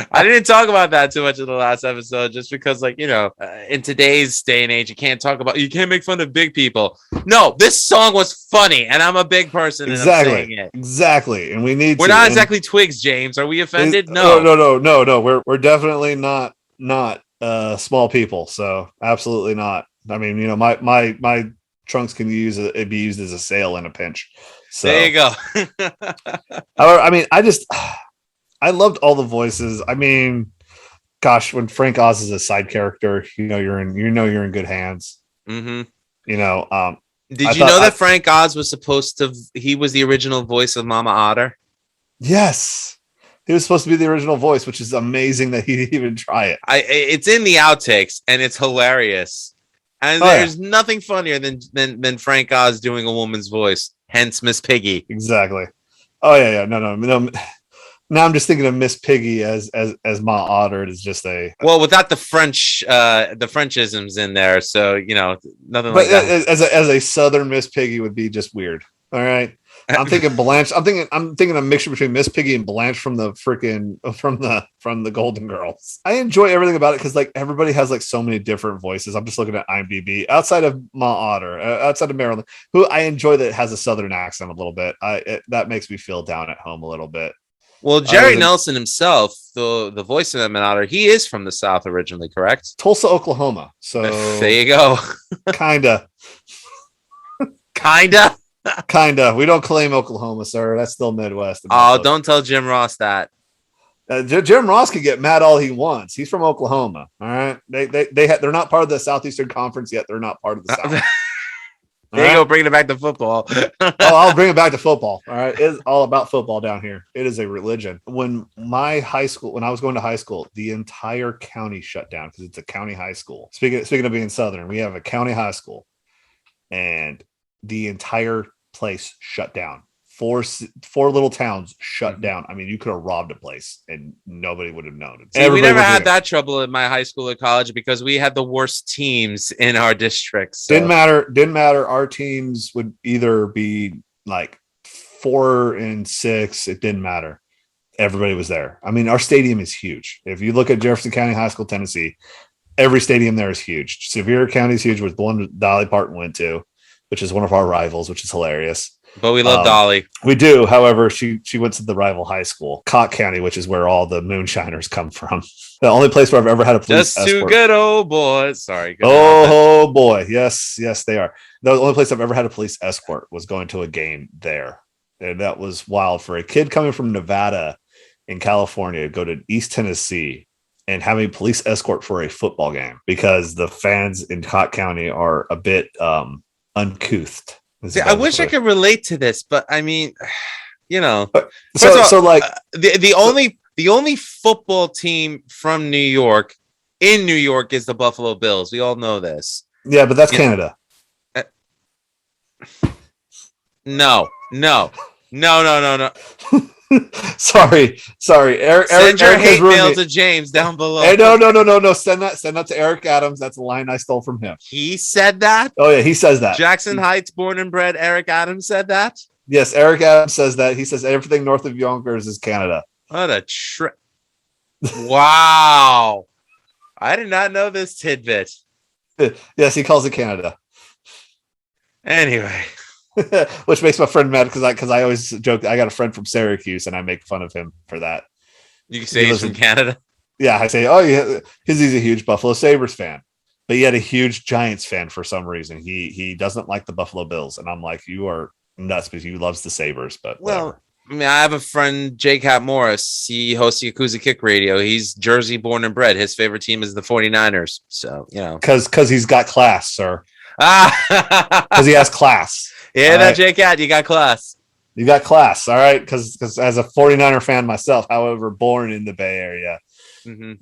I didn't talk about that too much in the last episode, just because, in today's day and age, you can't make fun of big people. No, this song was funny, and I'm a big person. Exactly. And I'm saying it. Exactly, and we're not exactly twigs, James. Are we offended? No. We're definitely not small people. So absolutely not. I mean, my trunks can be used as a sail in a pinch. So there you go. However, I mean, I loved all the voices. I mean, gosh, when Frank Oz is a side character, you're in good hands. Mm-hmm. Did you know that Frank Oz was he was the original voice of Mama Otter? Yes. He was supposed to be the original voice, which is amazing that he didn't even try it. It's in the outtakes, and it's hilarious. And there's nothing funnier than Frank Oz doing a woman's voice. Hence, Miss Piggy. Exactly. Oh yeah. No. Now I'm just thinking of Miss Piggy as Ma Otter. It is just without the Frenchisms in there, so nothing but like that. As a Southern Miss Piggy would be just weird. All right. I'm thinking Blanche. I'm thinking a mixture between Miss Piggy and Blanche from the Golden Girls. I enjoy everything about it because like everybody has like so many different voices. I'm just looking at IMDb. Outside of Ma Otter, outside of Marilyn, who I enjoy that has a Southern accent a little bit. That makes me feel down at home a little bit. Well, Jerry Nelson himself, the voice of Emmet Otter, he is from the South originally, correct? Tulsa, Oklahoma. So there you go. Kinda. We don't claim Oklahoma, sir. That's still Midwest. Oh, don't tell Jim Ross that. Jim Ross can get mad all he wants. He's from Oklahoma. All right. They're not part of the Southeastern Conference yet. They're not part of the South. There you go, bringing it back to football. I'll bring it back to football. All right. It's all about football down here. It is a religion. When I was going to high school, the entire county shut down because it's a county high school. Speaking of being Southern, we have a county high school and the entire place shut down. Four little towns shut down. I mean, you could have robbed a place and nobody would have known. See, we never had that trouble in my high school or college because we had the worst teams in our districts. So. Didn't matter. Our teams would either be like 4 and 6. It didn't matter. Everybody was there. I mean, our stadium is huge. If you look at Jefferson County High School, Tennessee, every stadium there is huge. Sevier County is huge, which the one Dolly Parton went to, which is one of our rivals, which is hilarious. But we love Dolly. We do. However, she went to the rival high school, Cott County, which is where all the moonshiners come from. The only place where I've ever had a police just two good old boys. Sorry. Oh boy. Yes, they are. The only place I've ever had a police escort was going to a game there. And that was wild for a kid coming from Nevada in California, go to East Tennessee and having a police escort for a football game because the fans in Cott County are a bit uncouth. See, I wish I could relate to this, but I mean, the only football team from New York is the Buffalo Bills. We all know this. Yeah, but that's Canada. No. Sorry. Eric, send your Eric hate mail to James down below. Hey, no. Send that to Eric Adams. That's a line I stole from him. He said that? Oh yeah, he says that. Jackson Heights, born and bred Eric Adams said that? Yes, Eric Adams says that. He says everything north of Yonkers is Canada. What a trip. Wow. I did not know this tidbit. Yes, he calls it Canada. Anyway. Which makes my friend mad because I always joke. I got a friend from Syracuse and I make fun of him for that. You can say he's from Canada. Yeah, I say, oh yeah, he's a huge Buffalo Sabres fan, but he had a huge Giants fan for some reason. He doesn't like the Buffalo Bills, and I'm like, you are nuts because he loves the Sabres. But whatever. I mean, I have a friend, Jake Hat Morris. He hosts Yakuza Kick Radio. He's Jersey born and bred. His favorite team is the 49ers. So because he's got class, sir. Because he has class. Yeah, that Jake Hat, you got class. You got class, all right? Because as a 49er fan myself, however, born in the Bay Area,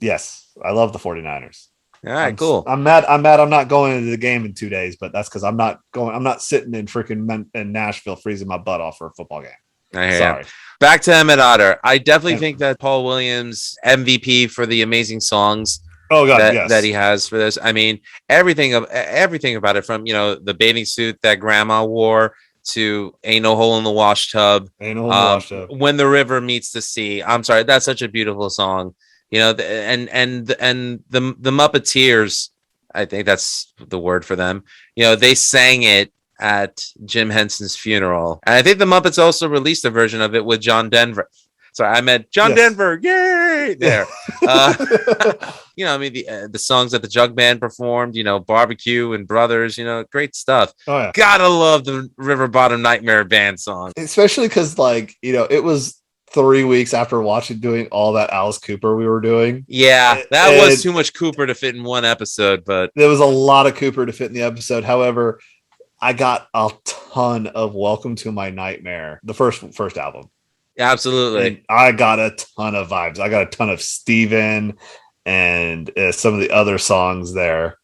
yes, I love the 49ers. All right, cool. I'm mad I'm not going into the game in 2 days, but that's because I'm not sitting in freaking in Nashville freezing my butt off for a football game. Sorry. Back to Emmet Otter. I definitely think that Paul Williams MVP for the amazing songs. Oh God, yes. That he has for this. I mean, everything about it, from the bathing suit that grandma wore to Ain't No Hole in the Wash Tub. Ain't No Hole in the Wash Tub. When the River Meets the Sea. I'm sorry, that's such a beautiful song. And the Muppeteers, I think that's the word for them. They sang it at Jim Henson's funeral, and I think the Muppets also released a version of it with John Denver. Sorry, I meant John Denver. Yay! There. The songs that the Jug-Band performed, Barbecue and Brothers, great stuff. Oh, yeah. Gotta love the River Bottom Nightmare Band song. Especially because, it was 3 weeks after doing all that Alice Cooper we were doing. Yeah, that was too much Cooper to fit in one episode, but there was a lot of Cooper to fit in the episode. However, I got a ton of Welcome to My Nightmare, the first album. Absolutely. And I got a ton of vibes. I got a ton of Steven and some of the other songs there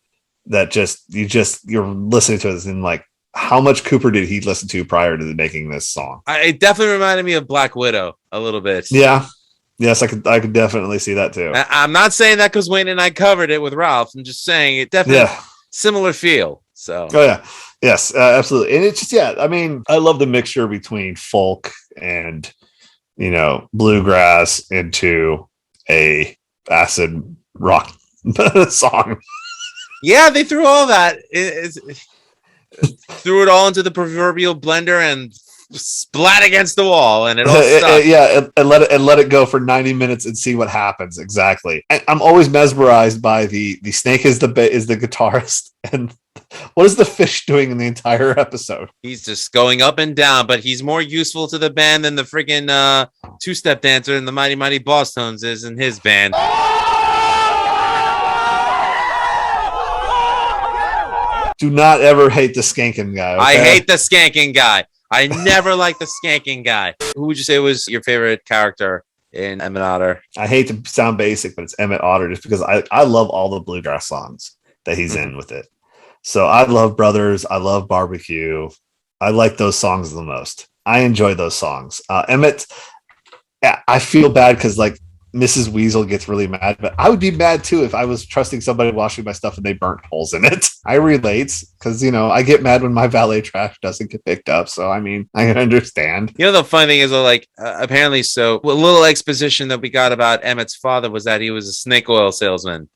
that you're listening to it and like, how much Cooper did he listen to prior to making this song? It definitely reminded me of Black Widow a little bit. Yeah. Yes, I could definitely see that too. I'm not saying that because Wayne and I covered it with Ralph. I'm just saying it definitely similar feel. So yes, absolutely. And it's just I mean, I love the mixture between folk and bluegrass into a acid rock song. Yeah, they threw all that. Threw it all into the proverbial blender and splat against the wall, and it all stuck. And let it go for 90 minutes and see what happens. Exactly. I'm always mesmerized by the snake is the guitarist, and what is the fish doing in the entire episode? He's just going up and down, but he's more useful to the band than the freaking two-step dancer in the Mighty Mighty Boss Tones is in his band. Do not ever hate the skanking guy. Okay? I hate the skanking guy. I never liked the skanking guy. Who would you say was your favorite character in Emmet Otter? I hate to sound basic, but it's Emmet Otter just because I love all the bluegrass songs that he's in with it. So I love Brothers. I love Barbecue. I like those songs the most. I enjoy those songs. Emmet, I feel bad because like Mrs. Weasel gets really mad, but I would be mad too if I was trusting somebody washing my stuff and they burnt holes in it. I relate because, I get mad when my valet trash doesn't get picked up. So, I mean, I can understand. The funny thing is, apparently, a little exposition that we got about Emmett's father was that he was a snake oil salesman.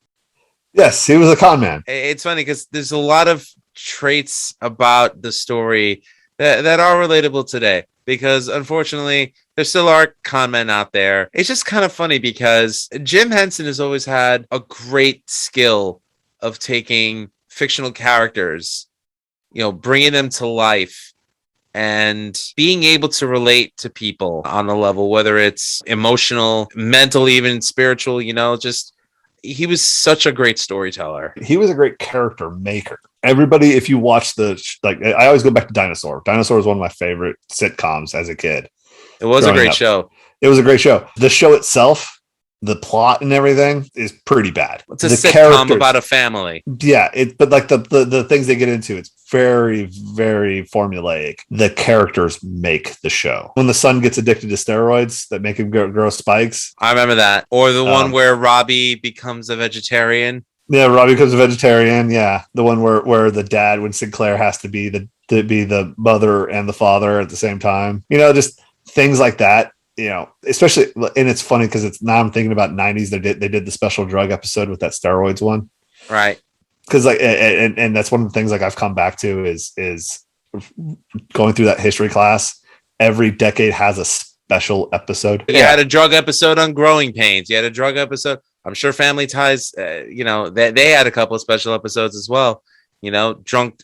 Yes, he was a con man. It's funny because there's a lot of traits about the story that are relatable today. Because unfortunately, there still are con men out there. It's just kind of funny because Jim Henson has always had a great skill of taking fictional characters, bringing them to life and being able to relate to people on a level, whether it's emotional, mental, even spiritual, he was such a great storyteller. He was a great character maker. Everybody, if you watch I always go back to Dinosaur. Dinosaur was one of my favorite sitcoms as a kid. It was a great show. It was a great show. The show itself, the plot and everything is pretty bad. It's a sitcom about a family. Yeah, but like the things they get into, it's very, very formulaic. The characters make the show. When the son gets addicted to steroids that make him grow spikes. I remember that. Or the one where Robbie becomes a vegetarian. Yeah, Robbie becomes a vegetarian. Yeah, the one where the dad, when Sinclair has to be the mother and the father at the same time. Just things like that. Especially, and it's funny because now I'm thinking about 90s. They did the special drug episode with that steroids one, right? Because and that's one of the things I've come back to is going through that history class. Every decade has a special episode. You had a drug episode on Growing Pains. You had a drug episode. I'm sure Family Ties, they had a couple of special episodes as well. Drunk.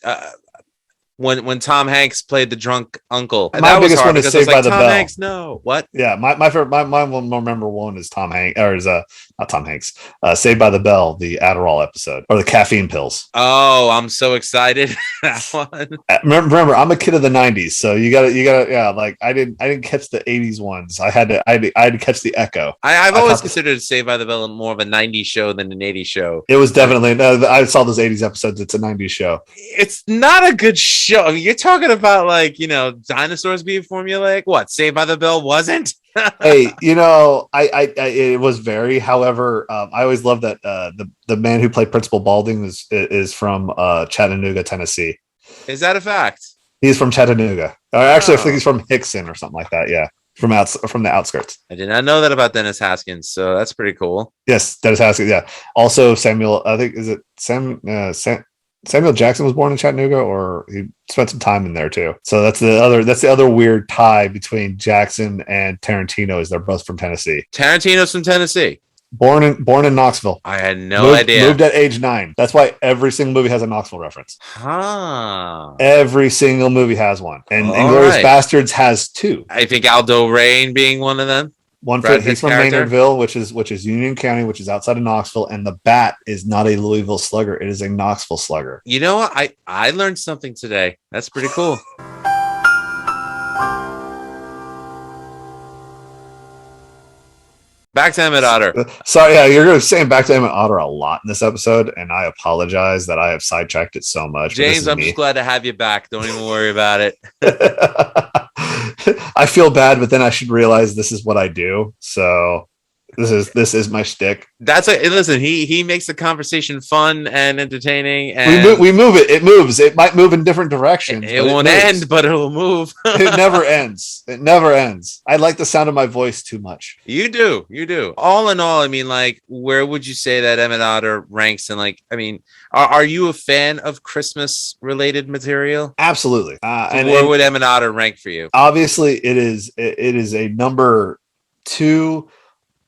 When Tom Hanks played the drunk uncle. My biggest one is Saved by the Bell. Hanks, no. What? Yeah, my favorite, my one more memorable one is Tom Hanks, or is not Tom Hanks. Saved by the Bell, the Adderall episode, or the caffeine pills. Oh, I'm so excited! That one. Remember, I'm a kid of the '90s, so you gotta, yeah. Like I didn't catch the '80s ones. I had to catch the echo. I've always considered Saved by the Bell more of a '90s show than an '80s show. It was definitely. I saw those '80s episodes. It's a '90s show. It's not a good show. I mean, you're talking about dinosaurs being formulaic. What, Saved by the Bell wasn't? Hey, I it was very. However, I always loved that the man who played Principal Balding is from Chattanooga, Tennessee. Is that a fact? He's from Chattanooga. Actually, I think he's from Hickson or something like that. Yeah, from the outskirts. I did not know that about Dennis Haskins, so that's pretty cool. Yes, Dennis Haskins. Yeah. Also, Samuel. I think is it Samuel Jackson was born in Chattanooga, or he spent some time in there too. So that's the other weird tie between Jackson and Tarantino is they're both from Tennessee. Tarantino's from Tennessee. Born in Knoxville. I had no idea. Moved at age 9. That's why every single movie has a Knoxville reference. Huh. Every single movie has one. And Inglourious Bastards has 2. I think Aldo Rain being one of them. He's from Maynardville, which is Union County, which is outside of Knoxville, and the Bat is not a Louisville Slugger; it is a Knoxville Slugger. You know what? I learned something today. That's pretty cool. Back to Emmet Otter. Sorry, yeah, you're saying back to Emmet Otter a lot in this episode, and I apologize that I have sidetracked it so much. James, I'm just glad to have you back. Don't even worry about it. I feel bad, but then I should realize this is what I do. So this is my shtick. Listen. He makes the conversation fun and entertaining, and we move it. It moves. It might move in different directions. It won't end, but it'll move. It never ends. It never ends. I like the sound of my voice too much. You do. All in all, I mean, like, where would you say that Emmet Otter ranks? And like, I mean, are you a fan of Christmas related material? Absolutely. And where would Emmet Otter rank for you? Obviously, it is a number 2.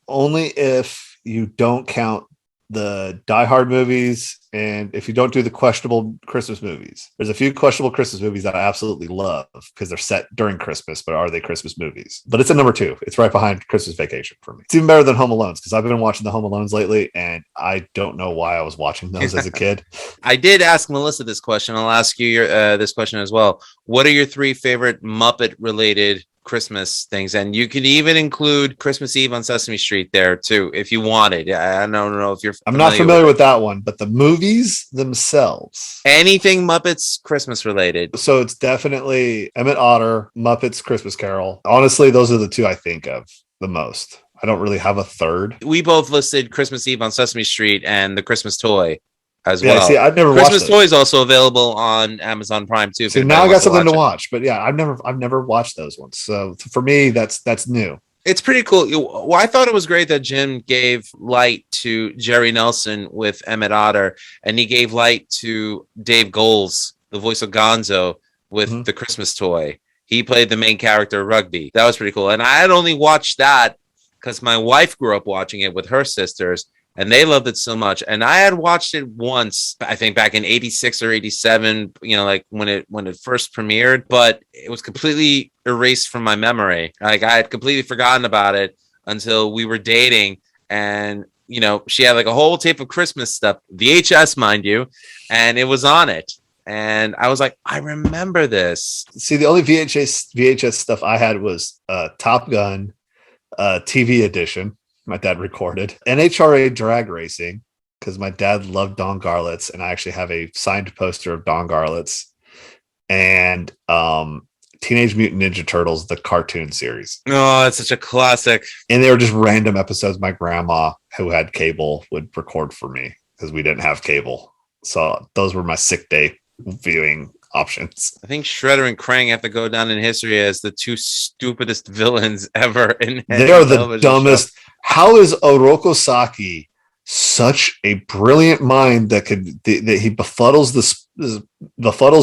Only if you don't count the Die Hard movies and if you don't do the questionable Christmas movies. There's a few questionable Christmas movies that I absolutely love because they're set during Christmas, but are they Christmas movies? But it's a number 2. It's right behind Christmas Vacation for me. It's even better than Home Alones because I've been watching the Home Alones lately and I don't know why I was watching those as a kid. I did ask Melissa this question. I'll ask you this question as well. What are your 3 favorite Muppet related Christmas things? And you can even include Christmas Eve on Sesame Street there too if you wanted. I don't know if you're I'm not familiar with that one, but the movies themselves, anything Muppets Christmas related. So it's definitely Emmet Otter, Muppets Christmas Carol. Honestly, those are the 2 I think of the most. I don't really have a third. We both listed Christmas Eve on Sesame Street and The Christmas Toy as well. See, I've never Christmas watched Toy is also available on Amazon Prime too. So now I got something to watch, but yeah, I've never watched those ones. So for me, that's new. It's pretty cool. Well, I thought it was great that Jim gave light to Jerry Nelson with Emmet Otter, and he gave light to Dave Goelz, the voice of Gonzo, with The Christmas Toy. He played the main character, Rugby. That was pretty cool. And I had only watched that because my wife grew up watching it with her sisters. And they loved it so much. And I had watched it once, I think back in 86 or 87, like when it first premiered, but it was completely erased from my memory. Like I had completely forgotten about it until we were dating. And, she had like a whole tape of Christmas stuff, VHS, mind you, and it was on it. And I was like, I remember this. See, the only VHS stuff I had was Top Gun TV edition. My dad recorded NHRA drag racing because my dad loved Don Garlits, and I actually have a signed poster of Don Garlits, and Teenage Mutant Ninja Turtles, the cartoon series. Oh, that's such a classic. And they were just random episodes my grandma, who had cable, would record for me because we didn't have cable. So those were my sick day viewing options. I think Shredder and Krang have to go down in history as the 2 stupidest villains ever in They are the dumbest. Show. How is Oroko Saki such a brilliant mind that he befuddles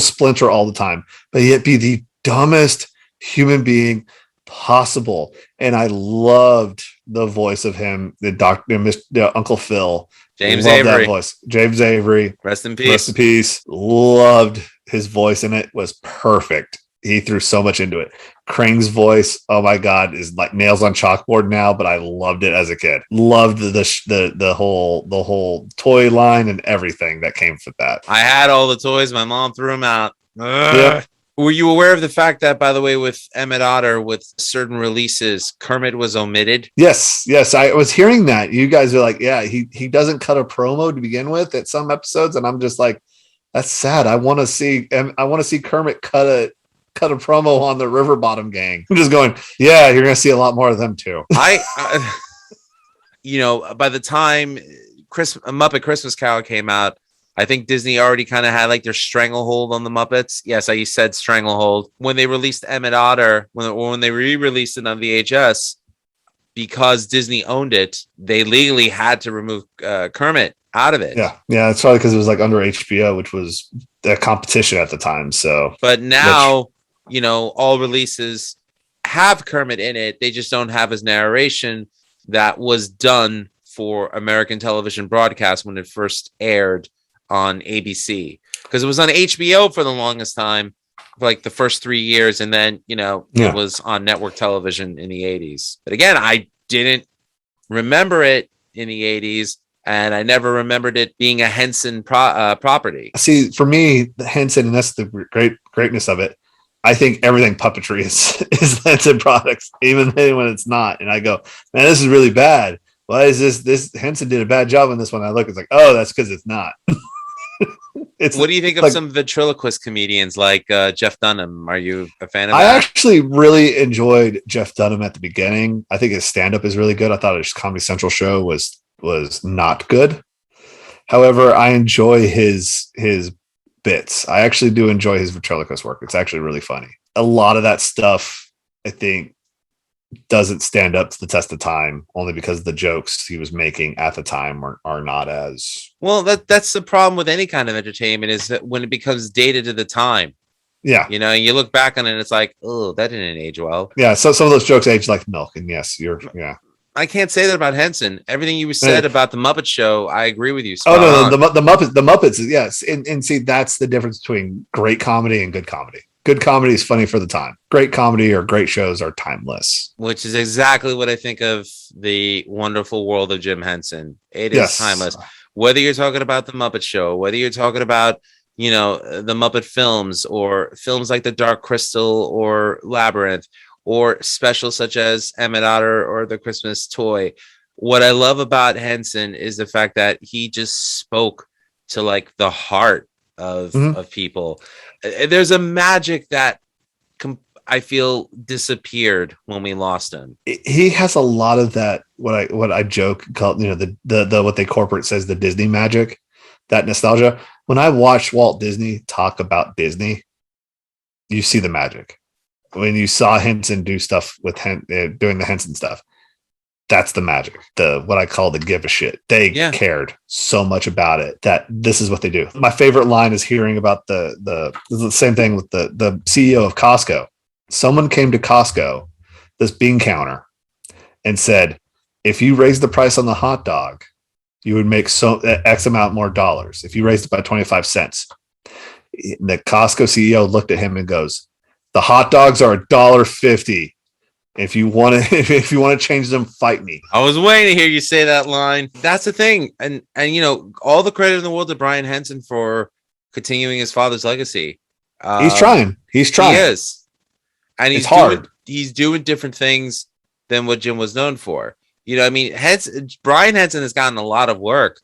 Splinter all the time, but yet be the dumbest human being possible? And I loved the voice of him, the Uncle Phil. James Avery. That voice. James Avery. Rest in peace. Rest in peace. Loved his voice, and it was perfect. He threw so much into it. Krang's voice, oh my God, is like nails on chalkboard now, but I loved it as a kid. Loved the whole toy line and everything that came with that. I had all the toys. My mom threw them out. Yep. Were you aware of the fact that, by the way, with Emmet Otter, with certain releases, Kermit was omitted? Yes. I was hearing that. You guys are like, yeah, he doesn't cut a promo to begin with at some episodes, and I'm just like, that's sad. I want to see Kermit cut a promo on the River Bottom Gang. I'm just going, yeah, you're going to see a lot more of them too. By the time Muppet Christmas Carol came out, I think Disney already kind of had like their stranglehold on the Muppets. Yes, I said stranglehold. When they released Emmet Otter, when they re-released it on VHS, because Disney owned it, they legally had to remove Kermit out of it. Yeah, it's probably because it was like under HBO, which was a competition at the time. So, but now, all releases have Kermit in it. They just don't have his narration that was done for American television broadcast when it first aired on ABC, because it was on HBO for the longest time, for like the first 3 years, and then it was on network television in the 80s. But again, I didn't remember it in the 80s, and I never remembered it being a Henson property. See, for me, the Henson, and that's the greatness of it. I think everything puppetry is Henson products, even when it's not. And I go, man, this is really bad. Why is this Henson did a bad job on this one? I look, it's like, oh, that's because it's not. What do you think of some ventriloquist comedians like Jeff Dunham? Are you a fan of that? I actually really enjoyed Jeff Dunham at the beginning. I think his stand-up is really good. I thought his Comedy Central show was not good. However, I enjoy his bits. I actually do enjoy his ventriloquist work. It's actually really funny. A lot of that stuff, I think, doesn't stand up to the test of time only because the jokes he was making at the time are not as well. That's the problem with any kind of entertainment, is that when it becomes dated to the time. Yeah. You know, you look back on it and it's like, oh, that didn't age well. Yeah. So some of those jokes age like milk. And yes, yeah. I can't say that about Henson. Everything you said about the Muppet Show, I agree with you. Oh no, the Muppets, yes. And see, that's the difference between great comedy and good comedy. Good comedy is funny for the time. Great comedy or great shows are timeless. Which is exactly what I think of the wonderful world of Jim Henson. It is timeless. Whether you're talking about the Muppet Show, whether you're talking about, you know, the Muppet films or films like The Dark Crystal or Labyrinth, or specials such as Emmet Otter or The Christmas Toy. What I love about Henson is the fact that he just spoke to like the heart of people. There's a magic that I feel disappeared when we lost him. He has a lot of that. What I joke called, you know, the what they corporate says the Disney magic, that nostalgia. When I watch Walt Disney talk about Disney, you see the magic. When you saw Henson do stuff with doing the Henson stuff, that's the magic. What I call the give a shit. They cared so much about it that this is what they do. My favorite line is hearing about the same thing with the CEO of Costco. Someone came to Costco, this bean counter, and said, if you raise the price on the hot dog, you would make X amount more dollars. If you raised it by 25 cents. The Costco CEO looked at him and goes, the hot dogs are $1.50. If you want to change them, fight me. I was waiting to hear you say that line. That's the thing, and you know, all the credit in the world to Brian Henson for continuing his father's legacy. He's trying. He is, and it's hard. He's doing different things than what Jim was known for. You know, I mean, Brian Henson has gotten a lot of work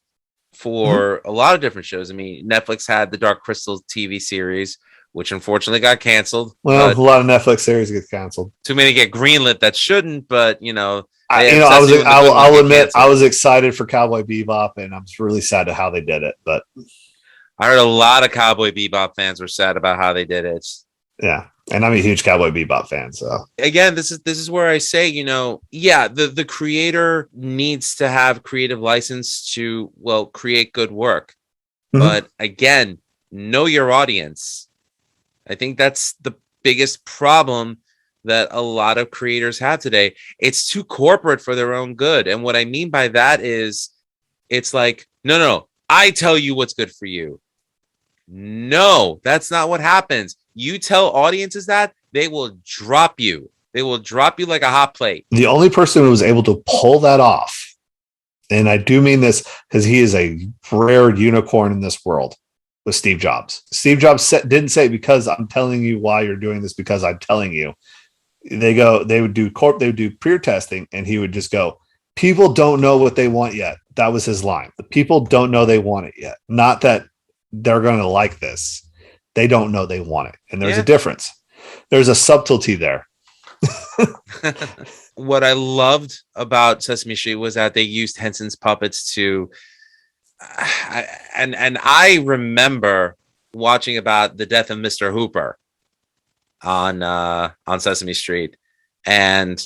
for a lot of different shows. I mean, Netflix had the Dark Crystal TV series, which unfortunately got canceled. Well, a lot of Netflix series get canceled. Too many get greenlit that shouldn't, but you know, I'll admit I was excited for Cowboy Bebop, and I'm really sad to how they did it. But I heard a lot of Cowboy Bebop fans were sad about how they did it. Yeah, and I'm a huge Cowboy Bebop fan. So again, this is where I say, you know, the creator needs to have creative license to create good work, but again, know your audience. I think that's the biggest problem that a lot of creators have today. It's too corporate for their own good. And what I mean by that is it's like, no, I tell you what's good for you. No, that's not what happens. You tell audiences that, they will drop you. They will drop you like a hot plate. The only person who was able to pull that off, and I do mean this because he is a rare unicorn in this world, was Steve Jobs. Steve Jobs didn't say, because I'm telling you why you're doing this, because I'm telling you. They would do peer testing, and he would just go, people don't know what they want yet. That was his line. The people don't know they want it yet. Not that they're going to like this. They don't know they want it. And there's a difference. There's a subtlety there. What I loved about Sesame Street was that they used Henson's puppets to and I remember watching about the death of Mr. Hooper on Sesame Street, and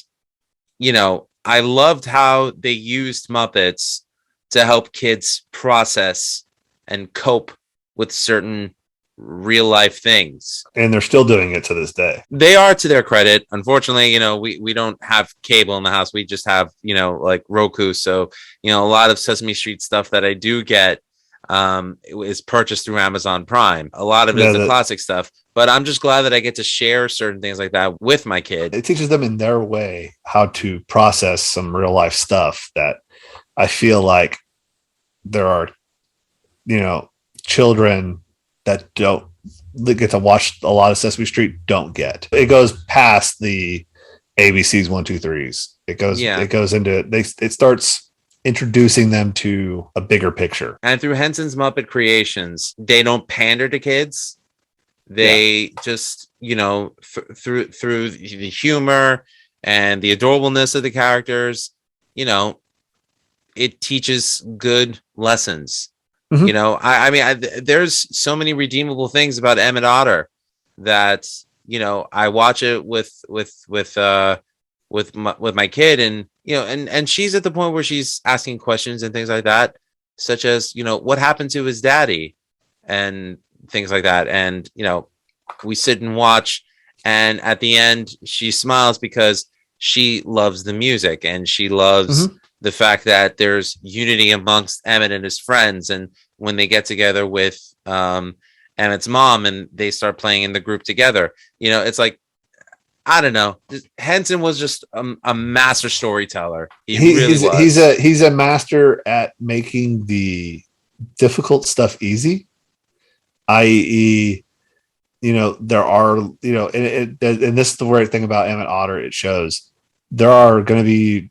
you know, I loved how they used Muppets to help kids process and cope with certain real life things, and they're still doing it to this day. They are, to their credit. Unfortunately, you know, we don't have cable in the house. We just have, you know, like Roku. So, you know, a lot of Sesame Street stuff that I do get is purchased through Amazon Prime. A lot of it is the classic stuff, but I'm just glad that I get to share certain things like that with my kid. It teaches them in their way how to process some real life stuff that I feel like there are, you know, children that don't that get to watch a lot of Sesame Street don't get. It goes past the ABC's 1, 2, 3s. It goes into it starts introducing them to a bigger picture. And through Henson's Muppet Creations, they don't pander to kids. They just, you know, through the humor and the adorableness of the characters, you know, it teaches good lessons. Mm-hmm. You know, I mean, there's so many redeemable things about Emmet Otter that, you know, I watch it with my kid, and you know, and she's at the point where she's asking questions and things like that, such as, you know, what happened to his daddy and things like that. And, you know, we sit and watch, and at the end she smiles because she loves the music and she loves the fact that there's unity amongst Emmet and his friends. And when they get together with Emmett's mom and they start playing in the group together, you know, it's like, I don't know. Henson was just a master storyteller. He's a master at making the difficult stuff easy, i.e., you know, there are, you know, and this is the weird thing about Emmet Otter. It shows there are going to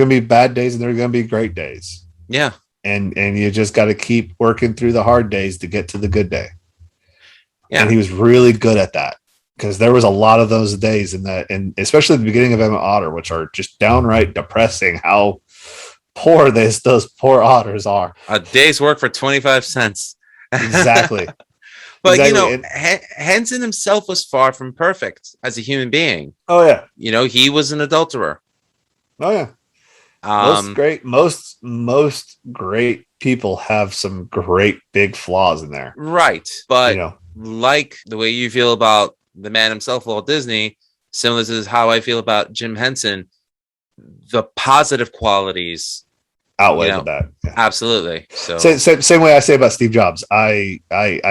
be bad days and there are going to be great days. Yeah. And you just got to keep working through the hard days to get to the good day. Yeah. And he was really good at that, because there was a lot of those days and especially the beginning of Emmet Otter, which are just downright depressing how poor those poor otters are. A day's work for 25 cents. Exactly. But, exactly. You know, Henson himself was far from perfect as a human being. Oh, yeah. You know, he was an adulterer. Oh, yeah. Most great people have some great big flaws in there. Right. But, you know, like the way you feel about the man himself, Walt Disney, similar to how I feel about Jim Henson, the positive qualities outweigh that. Yeah. Absolutely. So same way I say about Steve Jobs. I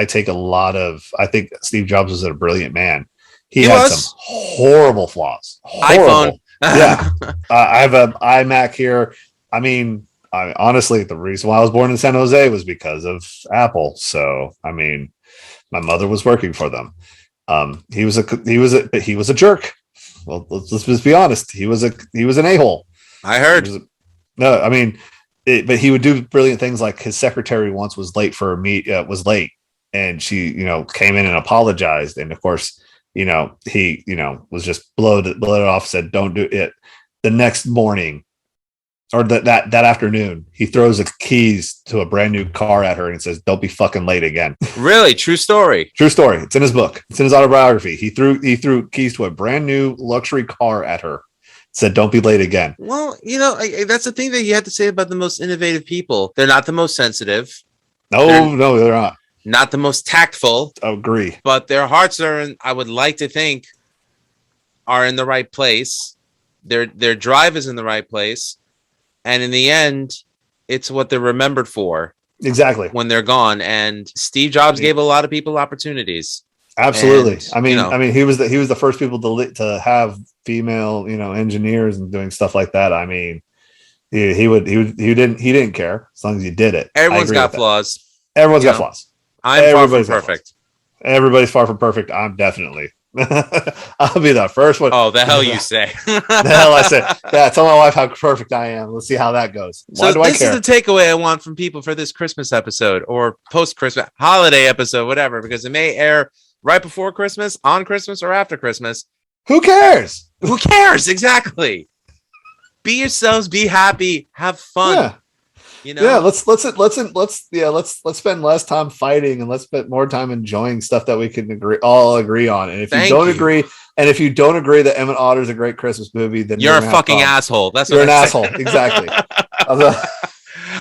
take a lot of. I think Steve Jobs was a brilliant man. He had some horrible flaws. Horrible. iPhone. Yeah. I have an iMac here. I mean, honestly, the reason why I was born in San Jose was because of Apple. So, I mean, my mother was working for them. He was a jerk. Well, let's just be honest. He was an a-hole. I heard. No, I mean, but he would do brilliant things. Like his secretary once was late for a was late, and she, you know, came in and apologized. And of course, you know, he, you know, was just blowed it off, said, "Don't do it." The next morning, or that afternoon, he throws the keys to a brand new car at her and says, "Don't be fucking late again." Really? True story. True story. It's in his book. It's in his autobiography. He threw keys to a brand new luxury car at her. Said, "Don't be late again." Well, you know, that's the thing that you have to say about the most innovative people. They're not the most sensitive. No, they're not. Not the most tactful. I agree. But their hearts are, I would like to think, are in the right place. Their drive is in the right place. And in the end, it's what they're remembered for. Exactly. When they're gone. And Steve Jobs gave a lot of people opportunities. Absolutely. And, I mean, he was the first people to have female, you know, engineers and doing stuff like that. I mean, he didn't care as long as you did it. Everyone's got flaws. Everyone's got flaws. I'm far from perfect. Everybody's far from perfect. I'm definitely. I'll be the first one. Oh, the hell you say? The hell I say? Yeah, tell my wife how perfect I am. Let's see how that goes. Why do I care? This is the takeaway I want from people for this Christmas episode or post-Christmas holiday episode, whatever, because it may air right before Christmas, on Christmas, or after Christmas. Who cares? Who cares? Exactly. Be yourselves. Be happy. Have fun. Yeah. You know. Yeah. Let's spend less time fighting and let's spend more time enjoying stuff that we can all agree on. And if you don't agree that Emmet Otter is a great Christmas movie, then you're a fucking asshole. That's you're an asshole. Exactly.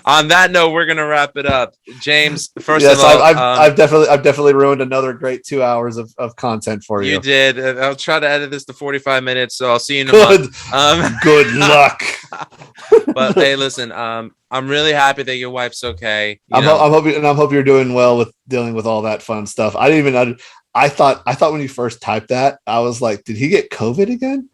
On that note, we're gonna wrap it up. James, first of all, I've definitely ruined another great 2 hours of content for you. You did. I'll try to edit this to 45 minutes, so I'll see you in a month. Good luck. But hey, listen, I'm really happy that your wife's okay. I'm hoping you're doing well with dealing with all that fun stuff. I thought when you first typed that, I was like, did he get COVID again?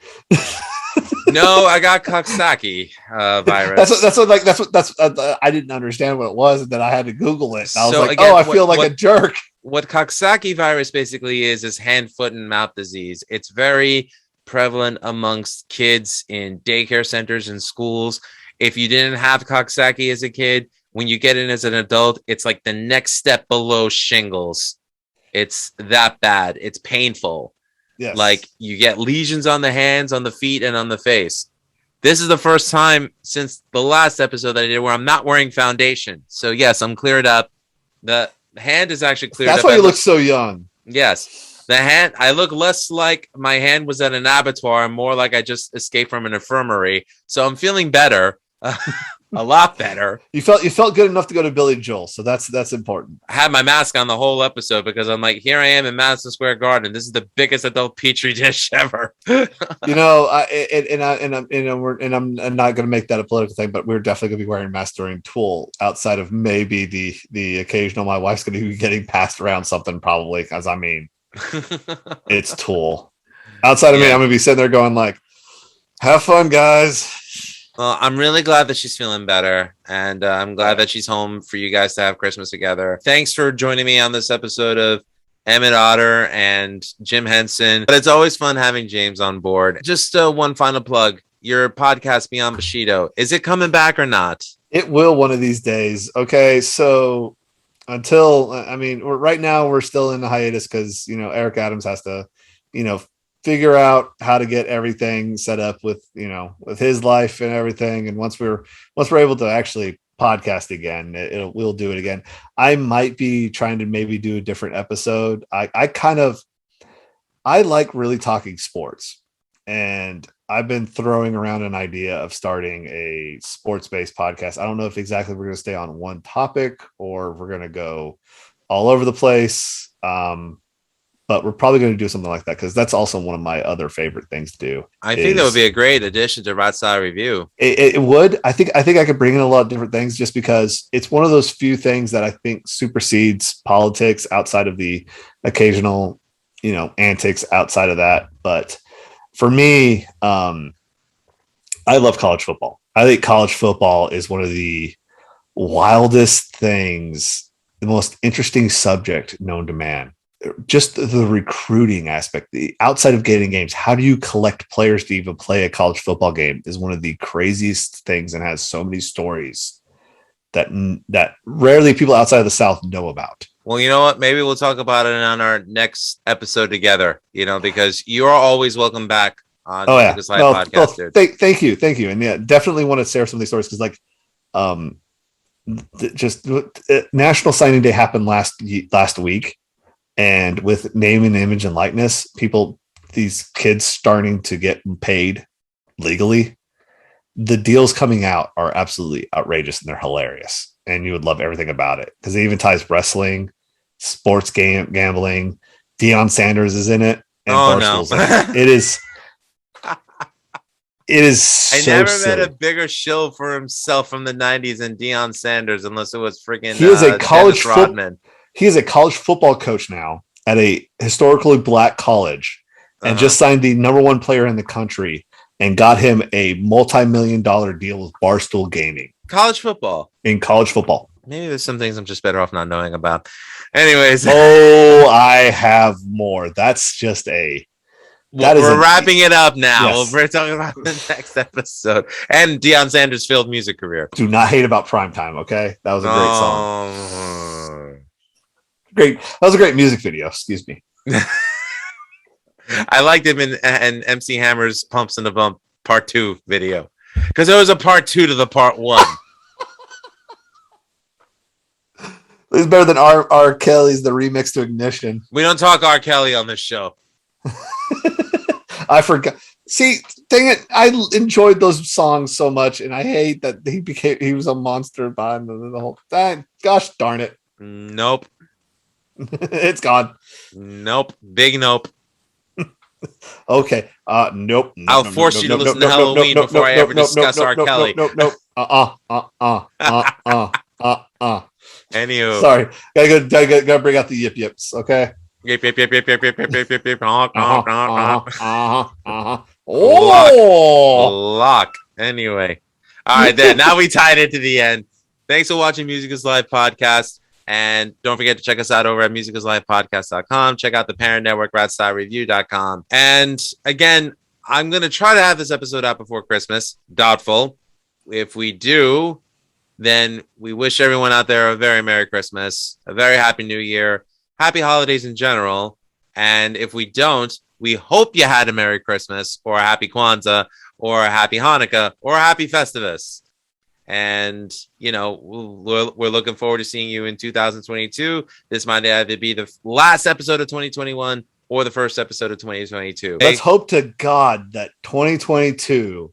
No, I got Coxsackie virus. That's what I didn't understand what it was, and then I had to Google it. And I was like, again, I feel like a jerk. what Coxsackie virus basically is hand, foot, and mouth disease. It's very prevalent amongst kids in daycare centers and schools. If you didn't have Coxsackie as a kid, when you get in as an adult, it's like the next step below shingles. It's that bad. It's painful. Yes. Like you get lesions on the hands, on the feet, and on the face. This is the first time since the last episode that I did where I'm not wearing foundation. So yes, I'm cleared up. The hand is actually cleared up. That's why you look so young. Yes. The hand, I look less like my hand was at an abattoir and more like I just escaped from an infirmary. So I'm feeling better. A lot better. You felt good enough to go to Billy Joel, so that's important. I had my mask on the whole episode because I'm like, here I am in Madison Square Garden. This is the biggest adult petri dish ever. I'm not going to make that a political thing, but we're definitely going to be wearing masks during Tool. Outside of maybe the occasional, my wife's going to be getting passed around something probably because I mean, it's Tool. Outside of me, I'm going to be sitting there going like, "Have fun, guys." Well, I'm really glad that she's feeling better, and I'm glad that she's home for you guys to have Christmas together. Thanks for joining me on this episode of Emmet Otter and Jim Henson. But it's always fun having James on board. Just one final plug. Your podcast, Beyond Bushido, is it coming back or not? It will one of these days. Okay, so right now we're still in the hiatus because, Eric Adams has to, figure out how to get everything set up with his life and everything. And once we're able to actually podcast again, we'll do it again. I might be trying to maybe do a different episode. I like really talking sports, and I've been throwing around an idea of starting a sports-based podcast. I don't know if exactly we're going to stay on one topic or we're going to go all over the place. But we're probably going to do something like that because that's also one of my other favorite things to do. I think that would be a great addition to Right Side Review. It would. I think I could bring in a lot of different things just because it's one of those few things that I think supersedes politics outside of the occasional, antics outside of that. But for me, I love college football. I think college football is one of the wildest things, the most interesting subject known to man. Just the recruiting aspect, the outside of getting games, how do you collect players to even play a college football game is one of the craziest things and has so many stories that rarely people outside of the South know about. Well, you know what? Maybe we'll talk about it on our next episode together, because you are always welcome back on the Lucas Live podcast. Thank you. And yeah, definitely want to share some of these stories because National Signing Day happened last week. And with name and image and likeness, these kids starting to get paid legally, the deals coming out are absolutely outrageous and they're hilarious. And you would love everything about it because it even ties wrestling, sports gambling. Deion Sanders is in it. And Barstool's in it. It is. I never met a bigger shill for himself from the 90s than Deion Sanders, unless it was freaking he is a college Rodman. He is a college football coach now at a historically black college and just signed the number one player in the country and got him a multi-million-dollar deal with Barstool Gaming. College football. In college football. Maybe there's some things I'm just better off not knowing about. Anyways. Oh, I have more. That's just we're wrapping it up now. Yes. We're talking about the next episode. And Deion Sanders' failed music career. Do not hate about Primetime, okay? That was a great song. Great. That was a great music video. Excuse me. I liked him in MC Hammer's Pumps in the Bump Part 2 video because there was a Part 2 to the Part 1. It's better than R. Kelly's the remix to Ignition. We don't talk R. Kelly on this show. I forgot. See, dang it! I enjoyed those songs so much, and I hate that he was a monster behind the whole thing. Gosh darn it! Nope. It's gone. Nope. Big nope. Okay. Nope. I'll force you to listen to Halloween before I ever discuss R. Kelly. Nope. Anywho. Sorry. Gotta bring out the yip yips. Okay. Yip. Oh. Lock. Anyway. All right, then. Now we tied it to the end. Thanks for watching Music is Live podcast. And don't forget to check us out over at musicisLifepodcast.com. Check out the parent network, ratstylereview.com. And again, I'm going to try to have this episode out before Christmas. Doubtful. If we do, then we wish everyone out there a very Merry Christmas, a very Happy New Year, Happy Holidays in general. And if we don't, we hope you had a Merry Christmas or a Happy Kwanzaa or a Happy Hanukkah or a Happy Festivus. And, you know, we're looking forward to seeing you in 2022. This might either be the last episode of 2021 or the first episode of 2022. Let's hope to God that 2022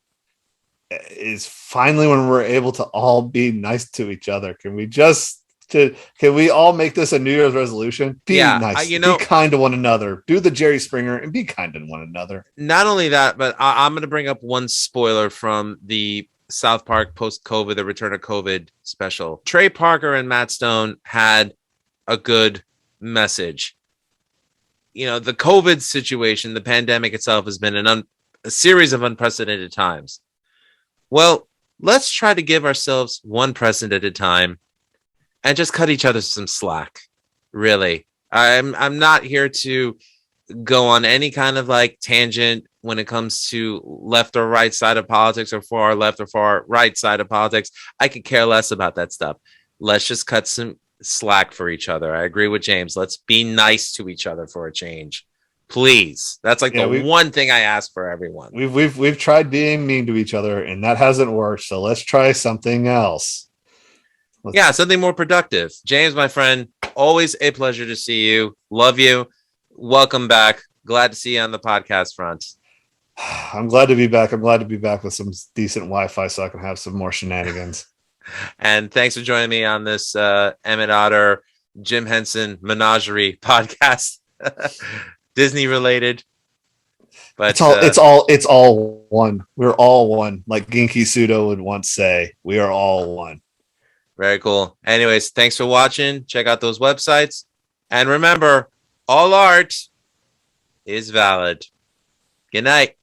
is finally when we're able to all be nice to each other. Can we all make this a New Year's resolution? Be nice. Be kind to one another. Do the Jerry Springer and be kind to one another. Not only that, but I'm going to bring up one spoiler from the South Park post-COVID, the Return of COVID special. Trey Parker and Matt Stone had a good message. You know, the COVID situation, the pandemic itself has been a series of unprecedented times. Well, let's try to give ourselves one present at a time and just cut each other some slack. Really. I'm not here to go on any kind of like tangent when it comes to left or right side of politics or far left or far right side of politics. I could care less about that stuff. Let's just cut some slack for each other. I agree with James. Let's be nice to each other for a change. Please. That's like the one thing I ask for everyone. We've tried being mean to each other and that hasn't worked. So let's try something else. Something more productive. James, my friend, always a pleasure to see you. Love you. Welcome back. Glad to see you on the podcast front. I'm glad to be back. I'm glad to be back with some decent Wi-Fi so I can have some more shenanigans. And thanks for joining me on this Emmet Otter, Jim Henson menagerie podcast. Disney related. But it's all one. We're all one. Like Genki Sudo would once say, we are all one. Very cool. Anyways, thanks for watching. Check out those websites. And remember, all art is valid. Good night.